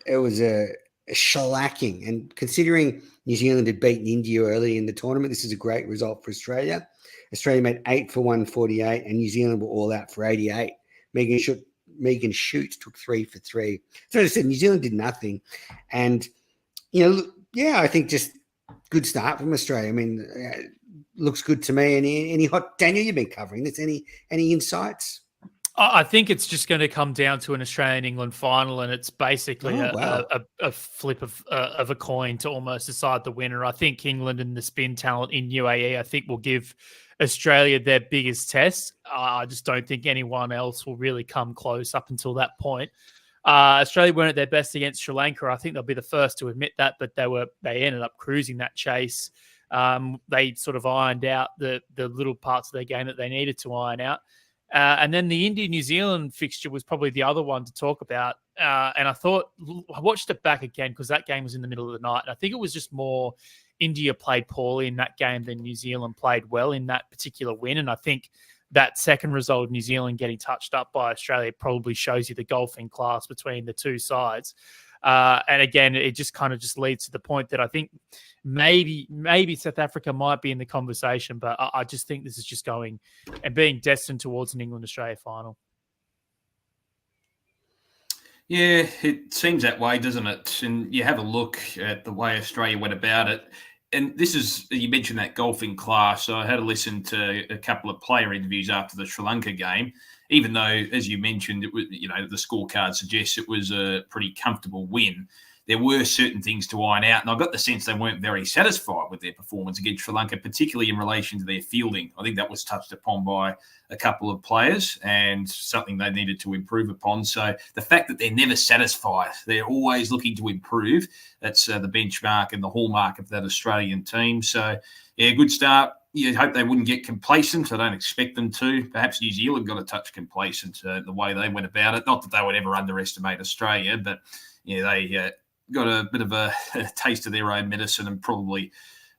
it was a shellacking. And considering New Zealand had beaten India early in the tournament, this is a great result for Australia. Australia made 8 for 148 and New Zealand were all out for 88. Megan Shute took 3 for 3. So as I said, New Zealand did nothing. And, I think just good start from Australia. I mean, looks good to me. Any hot, Daniel, you've been covering this. Any insights? I think it's just going to come down to an Australian-England final, and it's basically a flip of a coin to almost decide the winner. I think England and the spin talent in UAE, I think, will give Australia their biggest test. I just don't think anyone else will really come close up until that point. Australia weren't at their best against Sri Lanka. I think they'll be the first to admit that, but they ended up cruising that chase. They sort of ironed out the little parts of their game that they needed to iron out. And then the India-New Zealand fixture was probably the other one to talk about. And I watched it back again because that game was in the middle of the night. And I think it was just more India played poorly in that game than New Zealand played well in that particular win. And I think that second result, New Zealand getting touched up by Australia, probably shows you the golfing class between the two sides. And again, it just kind of just leads to the point that I think maybe South Africa might be in the conversation, but I just think this is just going and being destined towards an England-Australia final. Yeah, it seems that way, doesn't it? And you have a look at the way Australia went about it. And this is, you mentioned that golfing class. So I had to listen to a couple of player interviews after the Sri Lanka game, even though, as you mentioned, it was, the scorecard suggests it was a pretty comfortable win. There were certain things to iron out, and I got the sense they weren't very satisfied with their performance against Sri Lanka, particularly in relation to their fielding. I think that was touched upon by a couple of players and something they needed to improve upon. So the fact that they're never satisfied, they're always looking to improve, that's the benchmark and the hallmark of that Australian team. So, yeah, good start. You hope they wouldn't get complacent. I don't expect them to. Perhaps New Zealand got a touch complacent the way they went about it. Not that they would ever underestimate Australia, but they got a bit of a taste of their own medicine and probably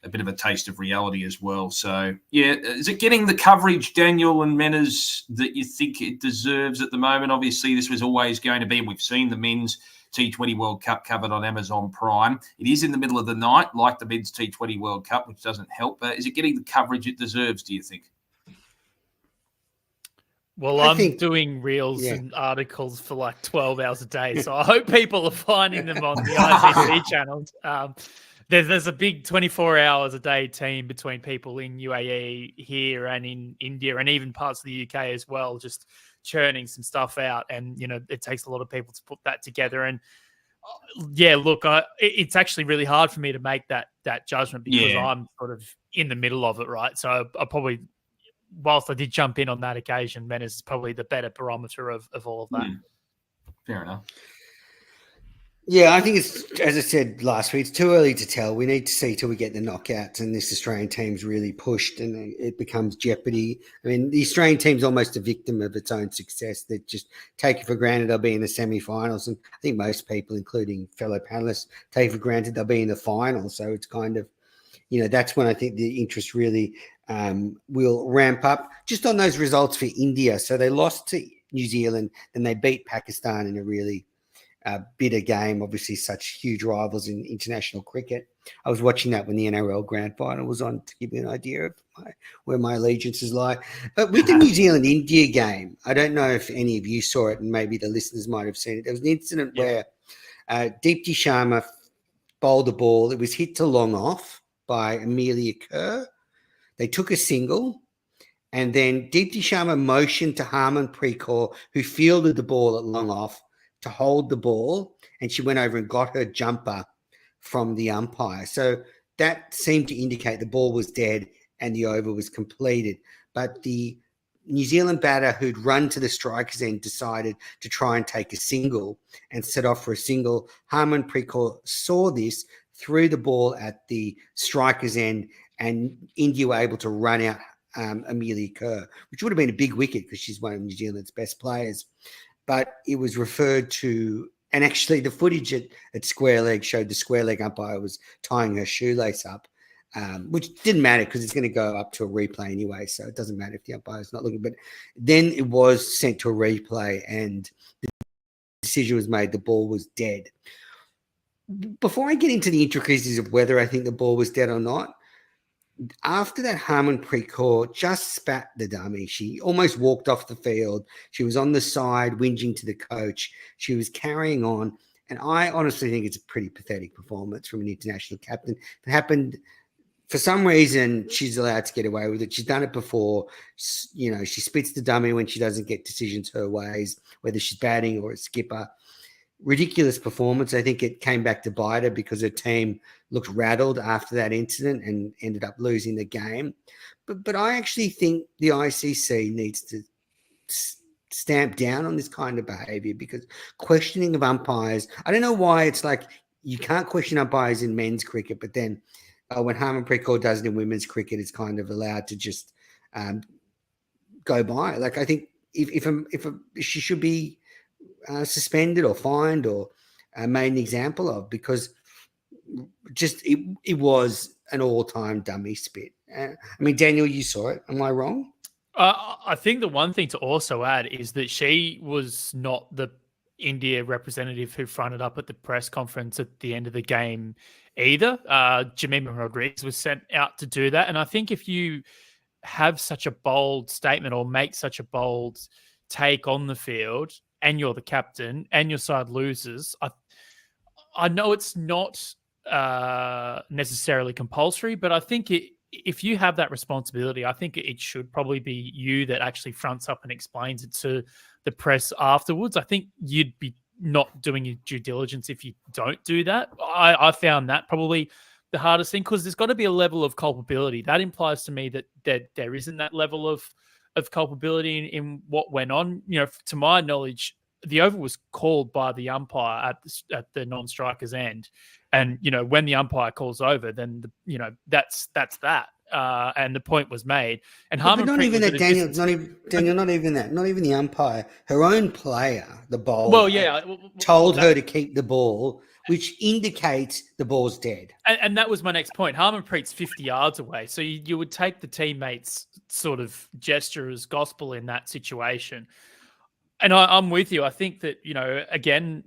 a bit of a taste of reality as well. So, yeah, is it getting the coverage, Daniel and Menners, that you think it deserves at the moment? Obviously, this was always going to be, we've seen the men's T20 World Cup covered on Amazon Prime. It is in the middle of the night, like the men's T20 World Cup, which doesn't help. Is it getting the coverage it deserves, do you think? Well, I'm doing reels and articles for like 12 hours a day, so I hope people are finding them on the ITC channels. There's a big 24 hours a day team between people in UAE here and in India and even parts of the UK as well, just churning some stuff out. And, it takes a lot of people to put that together. And yeah, look, it's actually really hard for me to make that judgment because I'm sort of in the middle of it, right? So I probably, whilst I did jump in on that occasion, Menners is probably the better barometer of all of that. Fair enough. Yeah, I think it's, as I said last week, it's too early to tell. We need to see till we get the knockouts and this Australian team's really pushed and it becomes jeopardy. I mean, the Australian team's almost a victim of its own success. They just take it for granted they'll be in the semi-finals. And I think most people, including fellow panelists, take for granted they'll be in the final. So it's kind of, that's when I think the interest really will ramp up. Just on those results for India. So they lost to New Zealand, then they beat Pakistan in a really bitter game, obviously such huge rivals in international cricket. I was watching that when the NRL Grand Final was on to give you an idea of where my allegiances lie. But with the New Zealand-India game, I don't know if any of you saw it and maybe the listeners might have seen it. There was an incident where Deepti Sharma bowled a ball. It was hit to long off by Amelia Kerr. They took a single and then Deepti Sharma motioned to Harmanpreet Kaur, who fielded the ball at long off, to hold the ball, and she went over and got her jumper from the umpire. So that seemed to indicate the ball was dead and the over was completed. But the New Zealand batter who'd run to the striker's end decided to try and take a single and set off for a single. Harmanpreet Kaur saw this, threw the ball at the striker's end, and India were able to run out Amelia Kerr, which would have been a big wicket because she's one of New Zealand's best players. But it was referred to, and actually the footage at square leg showed the square leg umpire was tying her shoelace up, which didn't matter because it's going to go up to a replay anyway, so it doesn't matter if the umpire's not looking. But then it was sent to a replay and the decision was made the ball was dead. Before I get into the intricacies of whether I think the ball was dead or not, after that, Harmanpreet Kaur just spat the dummy. She almost walked off the field. She was on the side whinging to the coach. She was carrying on. And I honestly think it's a pretty pathetic performance from an international captain. It happened for some reason. She's allowed to get away with it. She's done it before. She spits the dummy when she doesn't get decisions her ways, whether she's batting or a skipper. Ridiculous performance. I think it came back to bite her because her team looked rattled after that incident and ended up losing the game. But I actually think the ICC needs to stamp down on this kind of behavior because questioning of umpires, I don't know why it's like you can't question umpires in men's cricket, but then when Harmanpreet Kaur does it in women's cricket, it's kind of allowed to just go by. Like I think if she should be suspended or fined or made an example of because just it was an all-time dummy spit. I mean, Daniel, you saw it. Am I wrong? I think the one thing to also add is that she was not the India representative who fronted up at the press conference at the end of the game either. Jemima Rodriguez was sent out to do that. And I think if you have such a bold statement or make such a bold take on the field and you're the captain and your side loses, I know it's not necessarily compulsory, but I think if you have that responsibility, I think it should probably be you that actually fronts up and explains it to the press afterwards. I think you'd be not doing your due diligence if you don't do that. I found that probably the hardest thing, because there's got to be a level of culpability. That implies to me that there isn't that level of culpability in what went on. You know, to my knowledge, the over was called by the umpire at the non-striker's end. And, you know, when the umpire calls over, then, that's that. And the point was made. And But not even that, Daniel. Not even that. Not even the umpire. Her own player, the bowler, told her to keep the ball, which indicates the ball's dead. And that was my next point. Harmanpreet's 50 yards away. So you would take the teammates' sort of gesture as gospel in that situation. And I'm with you. I think that, again,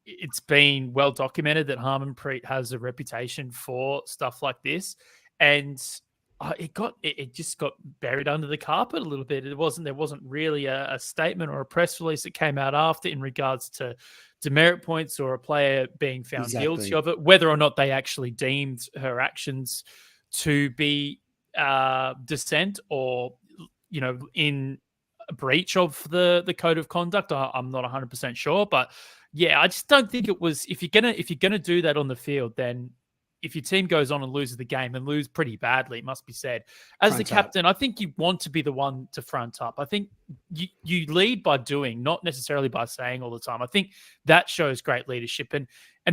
it's been well documented that Harmanpreet has a reputation for stuff like this. And it just got buried under the carpet a little bit. There wasn't really a statement or a press release that came out after in regards to demerit points or a player being found guilty of it, whether or not they actually deemed her actions to be dissent or, in breach of the code of conduct. I'm not 100% sure, but yeah, I just don't think it was. If you're gonna do that on the field, then if your team goes on and loses the game and lose pretty badly, it must be said, as the captain, I think you want to be the one to front up. I think you lead by doing, not necessarily by saying all the time. I think that shows great leadership. And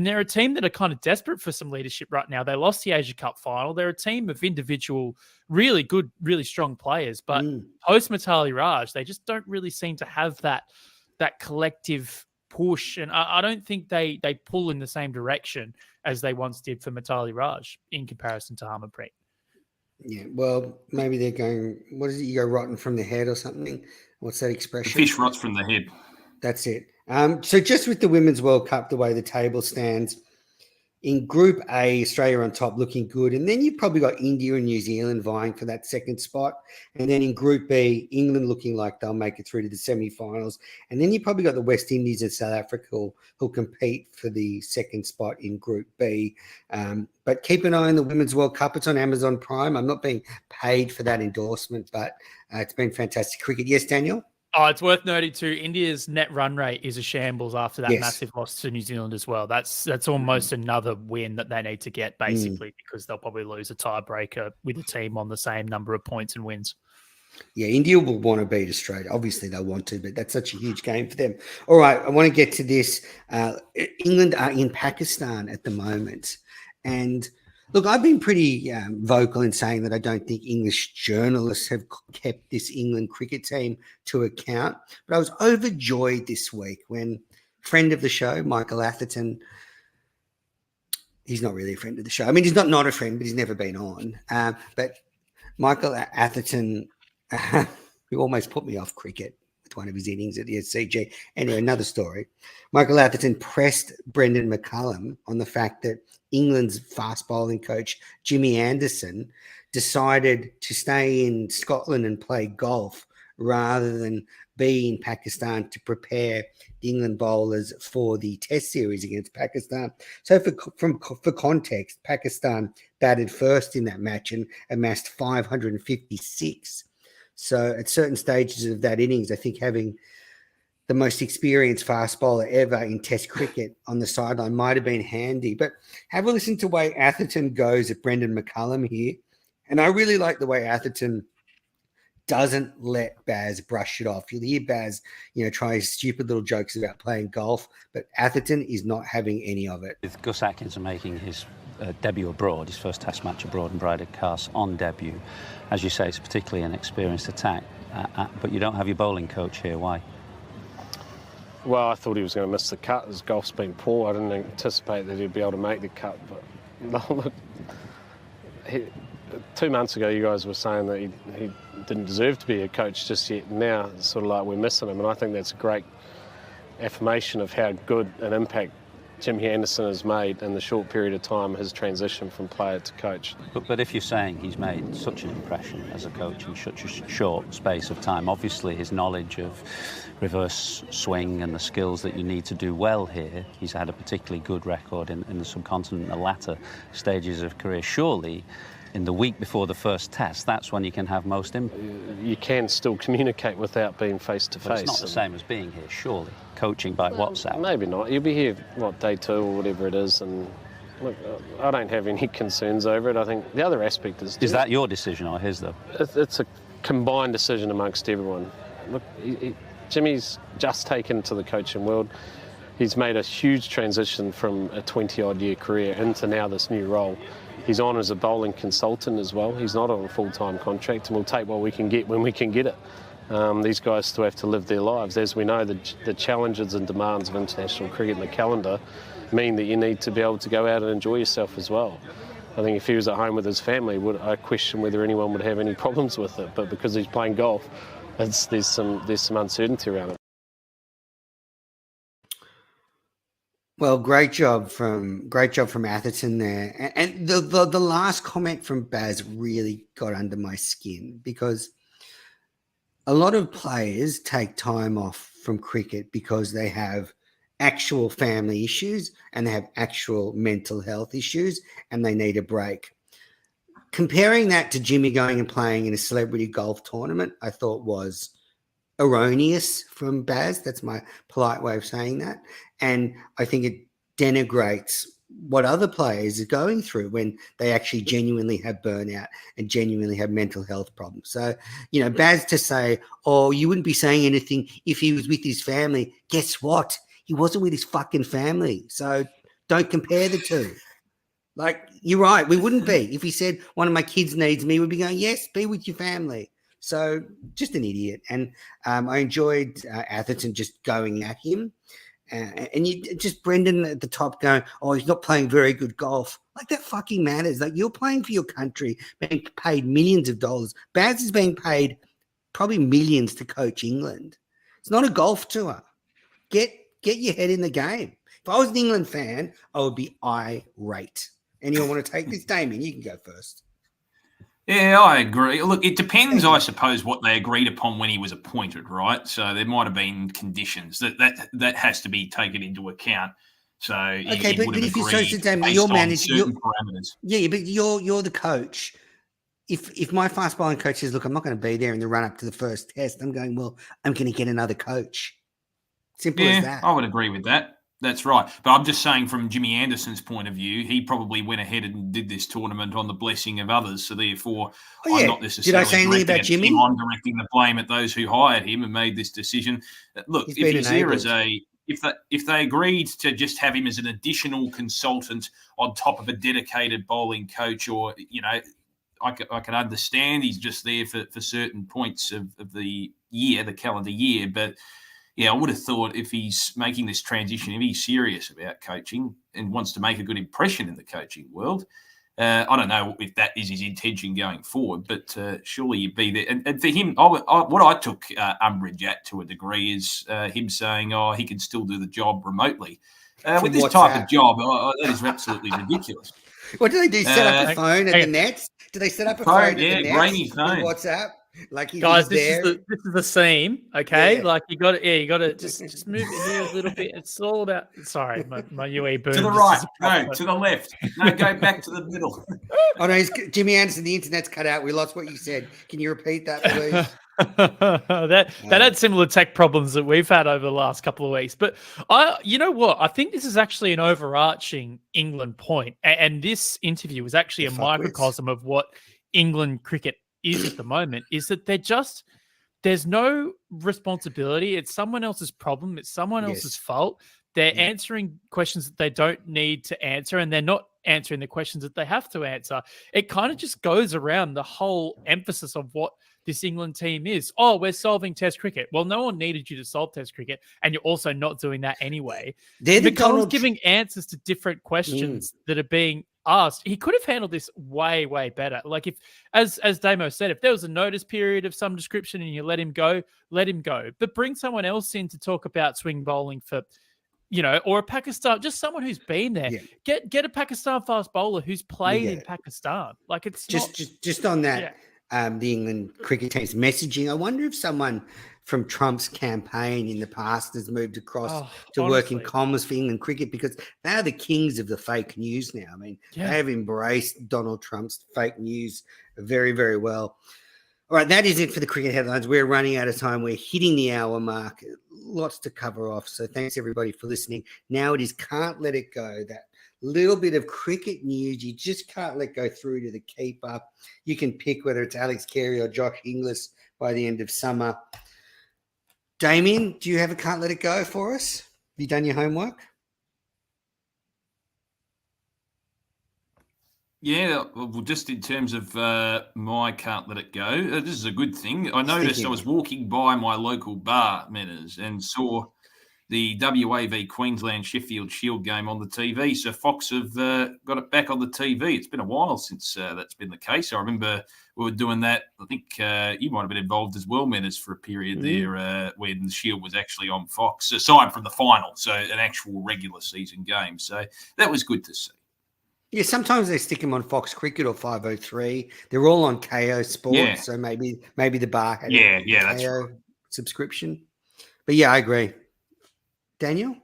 they're a team that are kind of desperate for some leadership right now. They lost the Asia Cup final. They're a team of individual, really good, really strong players. But post Mithali Raj, they just don't really seem to have that collective push. And I don't think they pull in the same direction as they once did for Mithali Raj in comparison to Harmanpreet. Yeah, well, maybe they're going, what is it? You go rotten from the head or something? What's that expression? The fish rots from the head. That's it. So just with the Women's World Cup, the way the table stands, in Group A, Australia on top, looking good. And then you've probably got India and New Zealand vying for that second spot. And then in Group B, England looking like they'll make it through to the semi-finals. And then you've probably got the West Indies and South Africa who'll compete for the second spot in Group B. But keep an eye on the Women's World Cup. It's on Amazon Prime. I'm not being paid for that endorsement, but it's been fantastic cricket. Yes, Daniel? Oh, it's worth noting too, India's net run rate is a shambles after that massive loss to New Zealand as well. That's almost another win that they need to get, basically, because they'll probably lose a tiebreaker with a team on the same number of points and wins. Yeah, India will want to beat Australia. Obviously, they'll want to, but that's such a huge game for them. All right, I want to get to this. England are in Pakistan at the moment. And look, I've been pretty vocal in saying that I don't think English journalists have kept this England cricket team to account. But I was overjoyed this week when friend of the show, Michael Atherton, he's not really a friend of the show. I mean, he's not a friend, but he's never been on. But Michael Atherton, who almost put me off cricket with one of his innings at the SCG. Anyway, another story. Michael Atherton pressed Brendan McCullum on the fact that England's fast bowling coach, Jimmy Anderson, decided to stay in Scotland and play golf rather than be in Pakistan to prepare the England bowlers for the Test series against Pakistan. So for context, Pakistan batted first in that match and amassed 556. So at certain stages of that innings, I think having the most experienced fast bowler ever in Test cricket on the sideline might have been handy. But have a listen to the way Atherton goes at Brendan McCullum here. And I really like the way Atherton doesn't let Baz brush it off. You'll hear Baz, try his stupid little jokes about playing golf, but Atherton is not having any of it. With Gus Atkinson making his debut abroad, his first Test match abroad, and Brydon Cast on debut, as you say, it's particularly an experienced attack. But you don't have your bowling coach here. Why? Well, I thought he was going to miss the cut as golf's been poor. I didn't anticipate that he'd be able to make the cut. But look, 2 months ago, you guys were saying that he'd didn't deserve to be a coach just yet. Now it's sort of like we're missing him, and I think that's a great affirmation of how good an impact Jimmy Anderson has made in the short period of time, his transition from player to coach. But if you're saying he's made such an impression as a coach in such a short space of time, obviously his knowledge of reverse swing and the skills that you need to do well here, he's had a particularly good record in the subcontinent, the latter stages of career. Surely, in the week before the first test, that's when you can have most impact. You can still communicate without being face to face. It's not the same as being here, surely. Coaching by WhatsApp. Maybe not. You'll be here, day 2 or whatever it is, and look, I don't have any concerns over it. I think the other aspect is... Is that your decision or his, though? It's a combined decision amongst everyone. Look, Jimmy's just taken to the coaching world. He's made a huge transition from a 20-odd year career into now this new role. He's on as a bowling consultant as well. He's not on a full-time contract, and we'll take what we can get when we can get it. These guys still have to live their lives. As we know, the challenges and demands of international cricket in the calendar mean that you need to be able to go out and enjoy yourself as well. I think if he was at home with his family, I question whether anyone would have any problems with it. But because he's playing golf, there's some uncertainty around it. Well, great job from Atherton there. And the last comment from Baz really got under my skin, because a lot of players take time off from cricket because they have actual family issues and they have actual mental health issues and they need a break. Comparing that to Jimmy going and playing in a celebrity golf tournament, I thought was erroneous from Baz. That's my polite way of saying that. And I think it denigrates what other players are going through when they actually genuinely have burnout and genuinely have mental health problems. So, Baz to say, oh, you wouldn't be saying anything if he was with his family. Guess what? He wasn't with his fucking family. So don't compare the two. Like, you're right. We wouldn't be. If he said one of my kids needs me, we'd be going, yes, be with your family. So just an idiot. And I enjoyed Atherton just going at him. And you just Brendan at the top going, oh, he's not playing very good golf. Like, that fucking matters. Like, you're playing for your country, being paid millions of dollars. Baz is being paid probably millions to coach England. It's not a golf tour. Get your head in the game. If I was an England fan, I would be irate. Anyone want to take this? Damien, you can go first. Yeah, I agree. Look, it depends, I suppose, what they agreed upon when he was appointed, right? So there might have been conditions that has to be taken into account. So okay, but if you're so Damien, you're managing parameters. Yeah, but you're the coach. If my fast bowling coach says, look, I'm not going to be there in the run up to the first test, I'm going, well, I'm going to get another coach. Simple as that. I would agree with that. That's right. But I'm just saying, from Jimmy Anderson's point of view, he probably went ahead and did this tournament on the blessing of others. So therefore, I'm not necessarily Did I say anything about Jimmy? I'm directing the blame at those who hired him and made this decision. Look, if he's there as if they agreed to just have him as an additional consultant on top of a dedicated bowling coach, or, I can understand he's just there for certain points of the year, the calendar year. But yeah, I would have thought if he's making this transition, if he's serious about coaching and wants to make a good impression in the coaching world, I don't know if that is his intention going forward, but surely you'd be there. And for him, what I took umbrage at to a degree is him saying, oh, he can still do the job remotely. With this type of job, that is absolutely ridiculous. What do they do? Set up a phone at the nets? Do they set up a phone at the nets? Grainy phone. WhatsApp? Like, guys, this is the seam, okay? Yeah. Like, you got to just move it here a little bit. It's all about. Sorry, my UE boom. To the right, no, to the left. No, go back to the middle. Oh no, Jimmy Anderson. The internet's cut out. We lost what you said. Can you repeat that, please? that had similar tech problems that we've had over the last couple of weeks. But you know what? I think this is actually an overarching England point, and this interview was actually a microcosm of what England cricket is at the moment, is that there's no responsibility. It's someone else's problem. It's someone else's fault. They're answering questions that they don't need to answer, and they're not answering the questions that they have to answer. It kind of just goes around the whole emphasis of what this England team is. Oh, we're solving Test cricket. Well, no one needed you to solve Test cricket, and you're also not doing that anyway. McDonald's giving answers to different questions that are being asked, he could have handled this way, way better. Like if, as Damo said, if there was a notice period of some description and you let him go, let him go. But bring someone else in to talk about swing bowling for, or a Pakistan, just someone who's been there. Yeah. Get a Pakistan fast bowler who's played in Pakistan. Like it's just on that. The England cricket team's messaging. I wonder if someone from Trump's campaign in the past has moved across to work in comms for England cricket, because they are the kings of the fake news now. I mean, they have embraced Donald Trump's fake news very, very well. All right, that is it for the cricket headlines. We're running out of time. We're hitting the hour mark. Lots to cover off. So thanks, everybody, for listening. Now it is Can't Let It Go, that little bit of cricket news you just can't let go through to the keeper. You can pick whether it's Alex Carey or Josh Inglis by the end of summer. Damien, do you have a Can't Let It Go for us? Have you done your homework? Yeah, well, just in terms of my Can't Let It Go, this is a good thing. I noticed I was walking by my local bar, Menas, and saw the WAV Queensland Sheffield Shield game on the TV. So Fox have got it back on the TV. It's been a while since that's been the case. I remember we were doing that. I think you might have been involved as well, Menas, for a period there when the Shield was actually on Fox, aside from the final, so an actual regular season game. So that was good to see. Yeah, sometimes they stick them on Fox Cricket or 503. They're all on KO Sports, so maybe the bar had a that's KO right. subscription. But yeah, I agree. Daniel?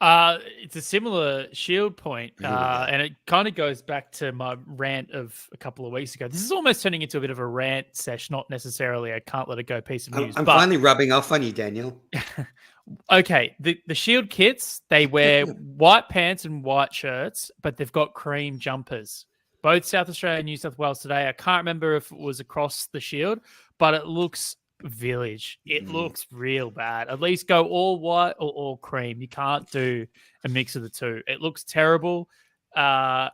It's a similar Shield point, and it kind of goes back to my rant of a couple of weeks ago. This is almost turning into a bit of a rant sesh, not necessarily a Can't Let It Go piece of news. I'm finally rubbing off on you, Daniel. Okay, the Shield kits, they wear white pants and white shirts, but they've got cream jumpers. Both South Australia and New South Wales today. I can't remember if it was across the Shield, but it looks village. It looks real bad. At least go all white or all cream. You can't do a mix of the two. It looks terrible. And,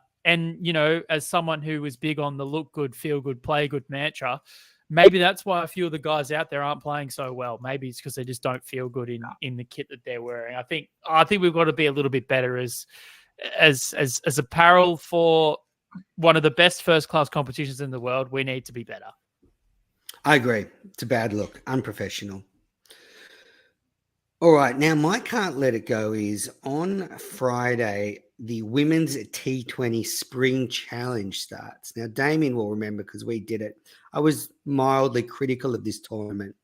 as someone who was big on the look good, feel good, play good mantra, maybe that's why a few of the guys out there aren't playing so well. Maybe it's because they just don't feel good in the kit that they're wearing. I think we've got to be a little bit better as apparel for one of the best first class competitions in the world. We need to be better. I agree. It's a bad look. Unprofessional. All right. Now, my Can't Let It Go is on Friday, the Women's T20 Spring Challenge starts. Now, Damien will remember because we did it. I was mildly critical of this tournament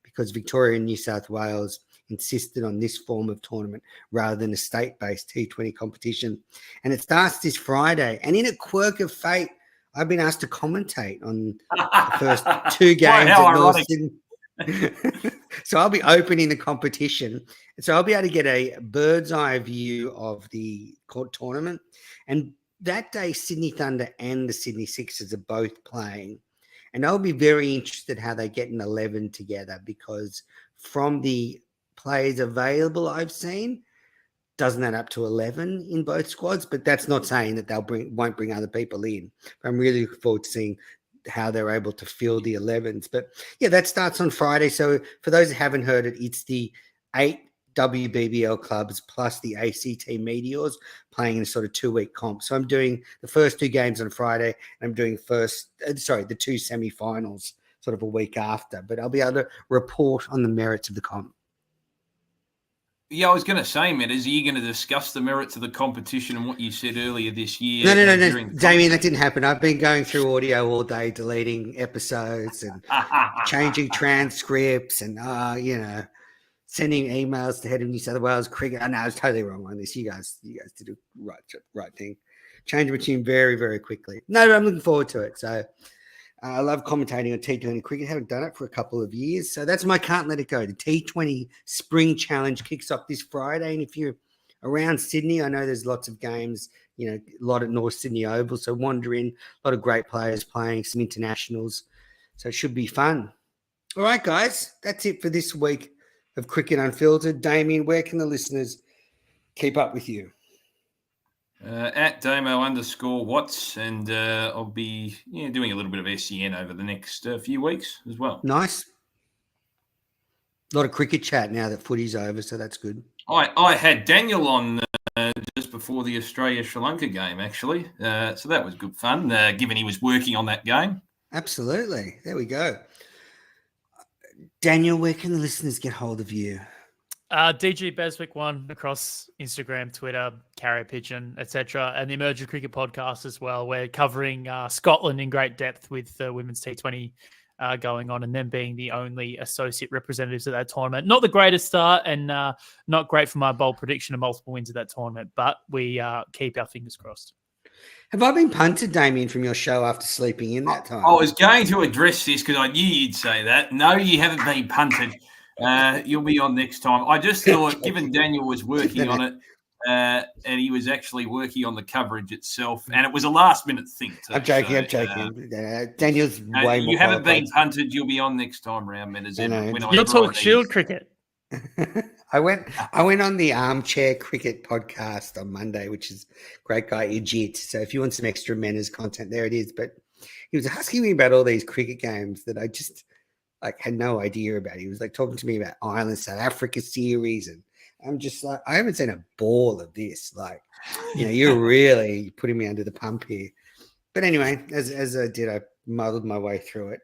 because Victoria and New South Wales insisted on this form of tournament rather than a state-based T20 competition. And it starts this Friday. And in a quirk of fate, I've been asked to commentate on the first two games at North Sydney. So I'll be opening the competition. So I'll be able to get a bird's eye view of the tournament. And that day, Sydney Thunder and the Sydney Sixers are both playing. And I'll be very interested how they get an 11 together, because from the players available I've seen, doesn't add up to 11 in both squads, but that's not saying that won't bring other people in. But I'm really looking forward to seeing how they're able to fill the 11s. But yeah, that starts on Friday. So for those who haven't heard it, it's the 8 WBBL clubs plus the ACT Meteors playing in a sort of 2-week comp. So I'm doing the first two games on Friday, and I'm doing the two semi-finals sort of a week after. But I'll be able to report on the merits of the comp. Yeah, I was going to say, Matt, are you going to discuss the merits of the competition and what you said earlier this year? No, Damien, that didn't happen. I've been going through audio all day, deleting episodes and changing transcripts and, sending emails to head of New South Wales cricket. I know I was totally wrong on this. You guys did a right thing. Changed my tune very, very quickly. No, I'm looking forward to it. So I love commentating on T20 cricket. Haven't done it for a couple of years. So that's my Can't Let It Go. The T20 Spring Challenge kicks off this Friday. And if you're around Sydney, I know there's lots of games, a lot at North Sydney Oval. So wander in, a lot of great players playing, some internationals. So it should be fun. All right, guys, that's it for this week of Cricket Unfiltered. Damien, where can the listeners keep up with you? At Damo_Watts, and I'll be doing a little bit of SEN over the next few weeks as well. Nice. A lot of cricket chat now that footy's over, so that's good. I had Daniel on just before the Australia-Sri Lanka game, actually. So that was good fun, given he was working on that game. Absolutely. There we go. Daniel, where can the listeners get hold of you? DG Beswick 1 across Instagram, Twitter, Carrier Pigeon, etc., and the Emerging Cricket Podcast as well. We're covering Scotland in great depth with the women's T20 going on, and them being the only associate representatives of that tournament. Not the greatest start, and not great for my bold prediction of multiple wins of that tournament, but we keep our fingers crossed. Have I been punted, Damien, from your show after sleeping in that time? I was going to address this because I knew you'd say that. No, you haven't been punted. You'll be on next time. I just thought, given Daniel was working on it, and he was actually working on the coverage itself, and it was a last-minute thing. Too, I'm joking. Daniel's way more. You haven't been punted. You'll be on next time round, man. You'll talk Shield cricket. I went on the Armchair Cricket podcast on Monday, which is great guy Ijit. So if you want some extra Menners content, there it is. But he was asking me about all these cricket games that I just had no idea about. He was talking to me about Ireland, South Africa series, and I'm just like, I haven't seen a ball of this. You're really putting me under the pump here. But anyway, as I did, I muddled my way through it.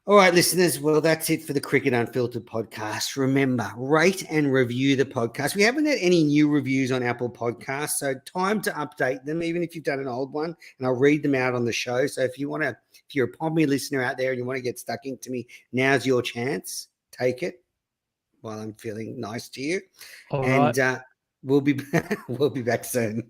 All right, listeners. Well, that's it for the Cricket Unfiltered podcast. Remember, rate and review the podcast. We haven't had any new reviews on Apple Podcasts, so time to update them, even if you've done an old one, and I'll read them out on the show. So if you're a Pommy listener out there and you want to get stuck into me, now's your chance. Take it while I'm feeling nice to you. All and right. we'll be back soon.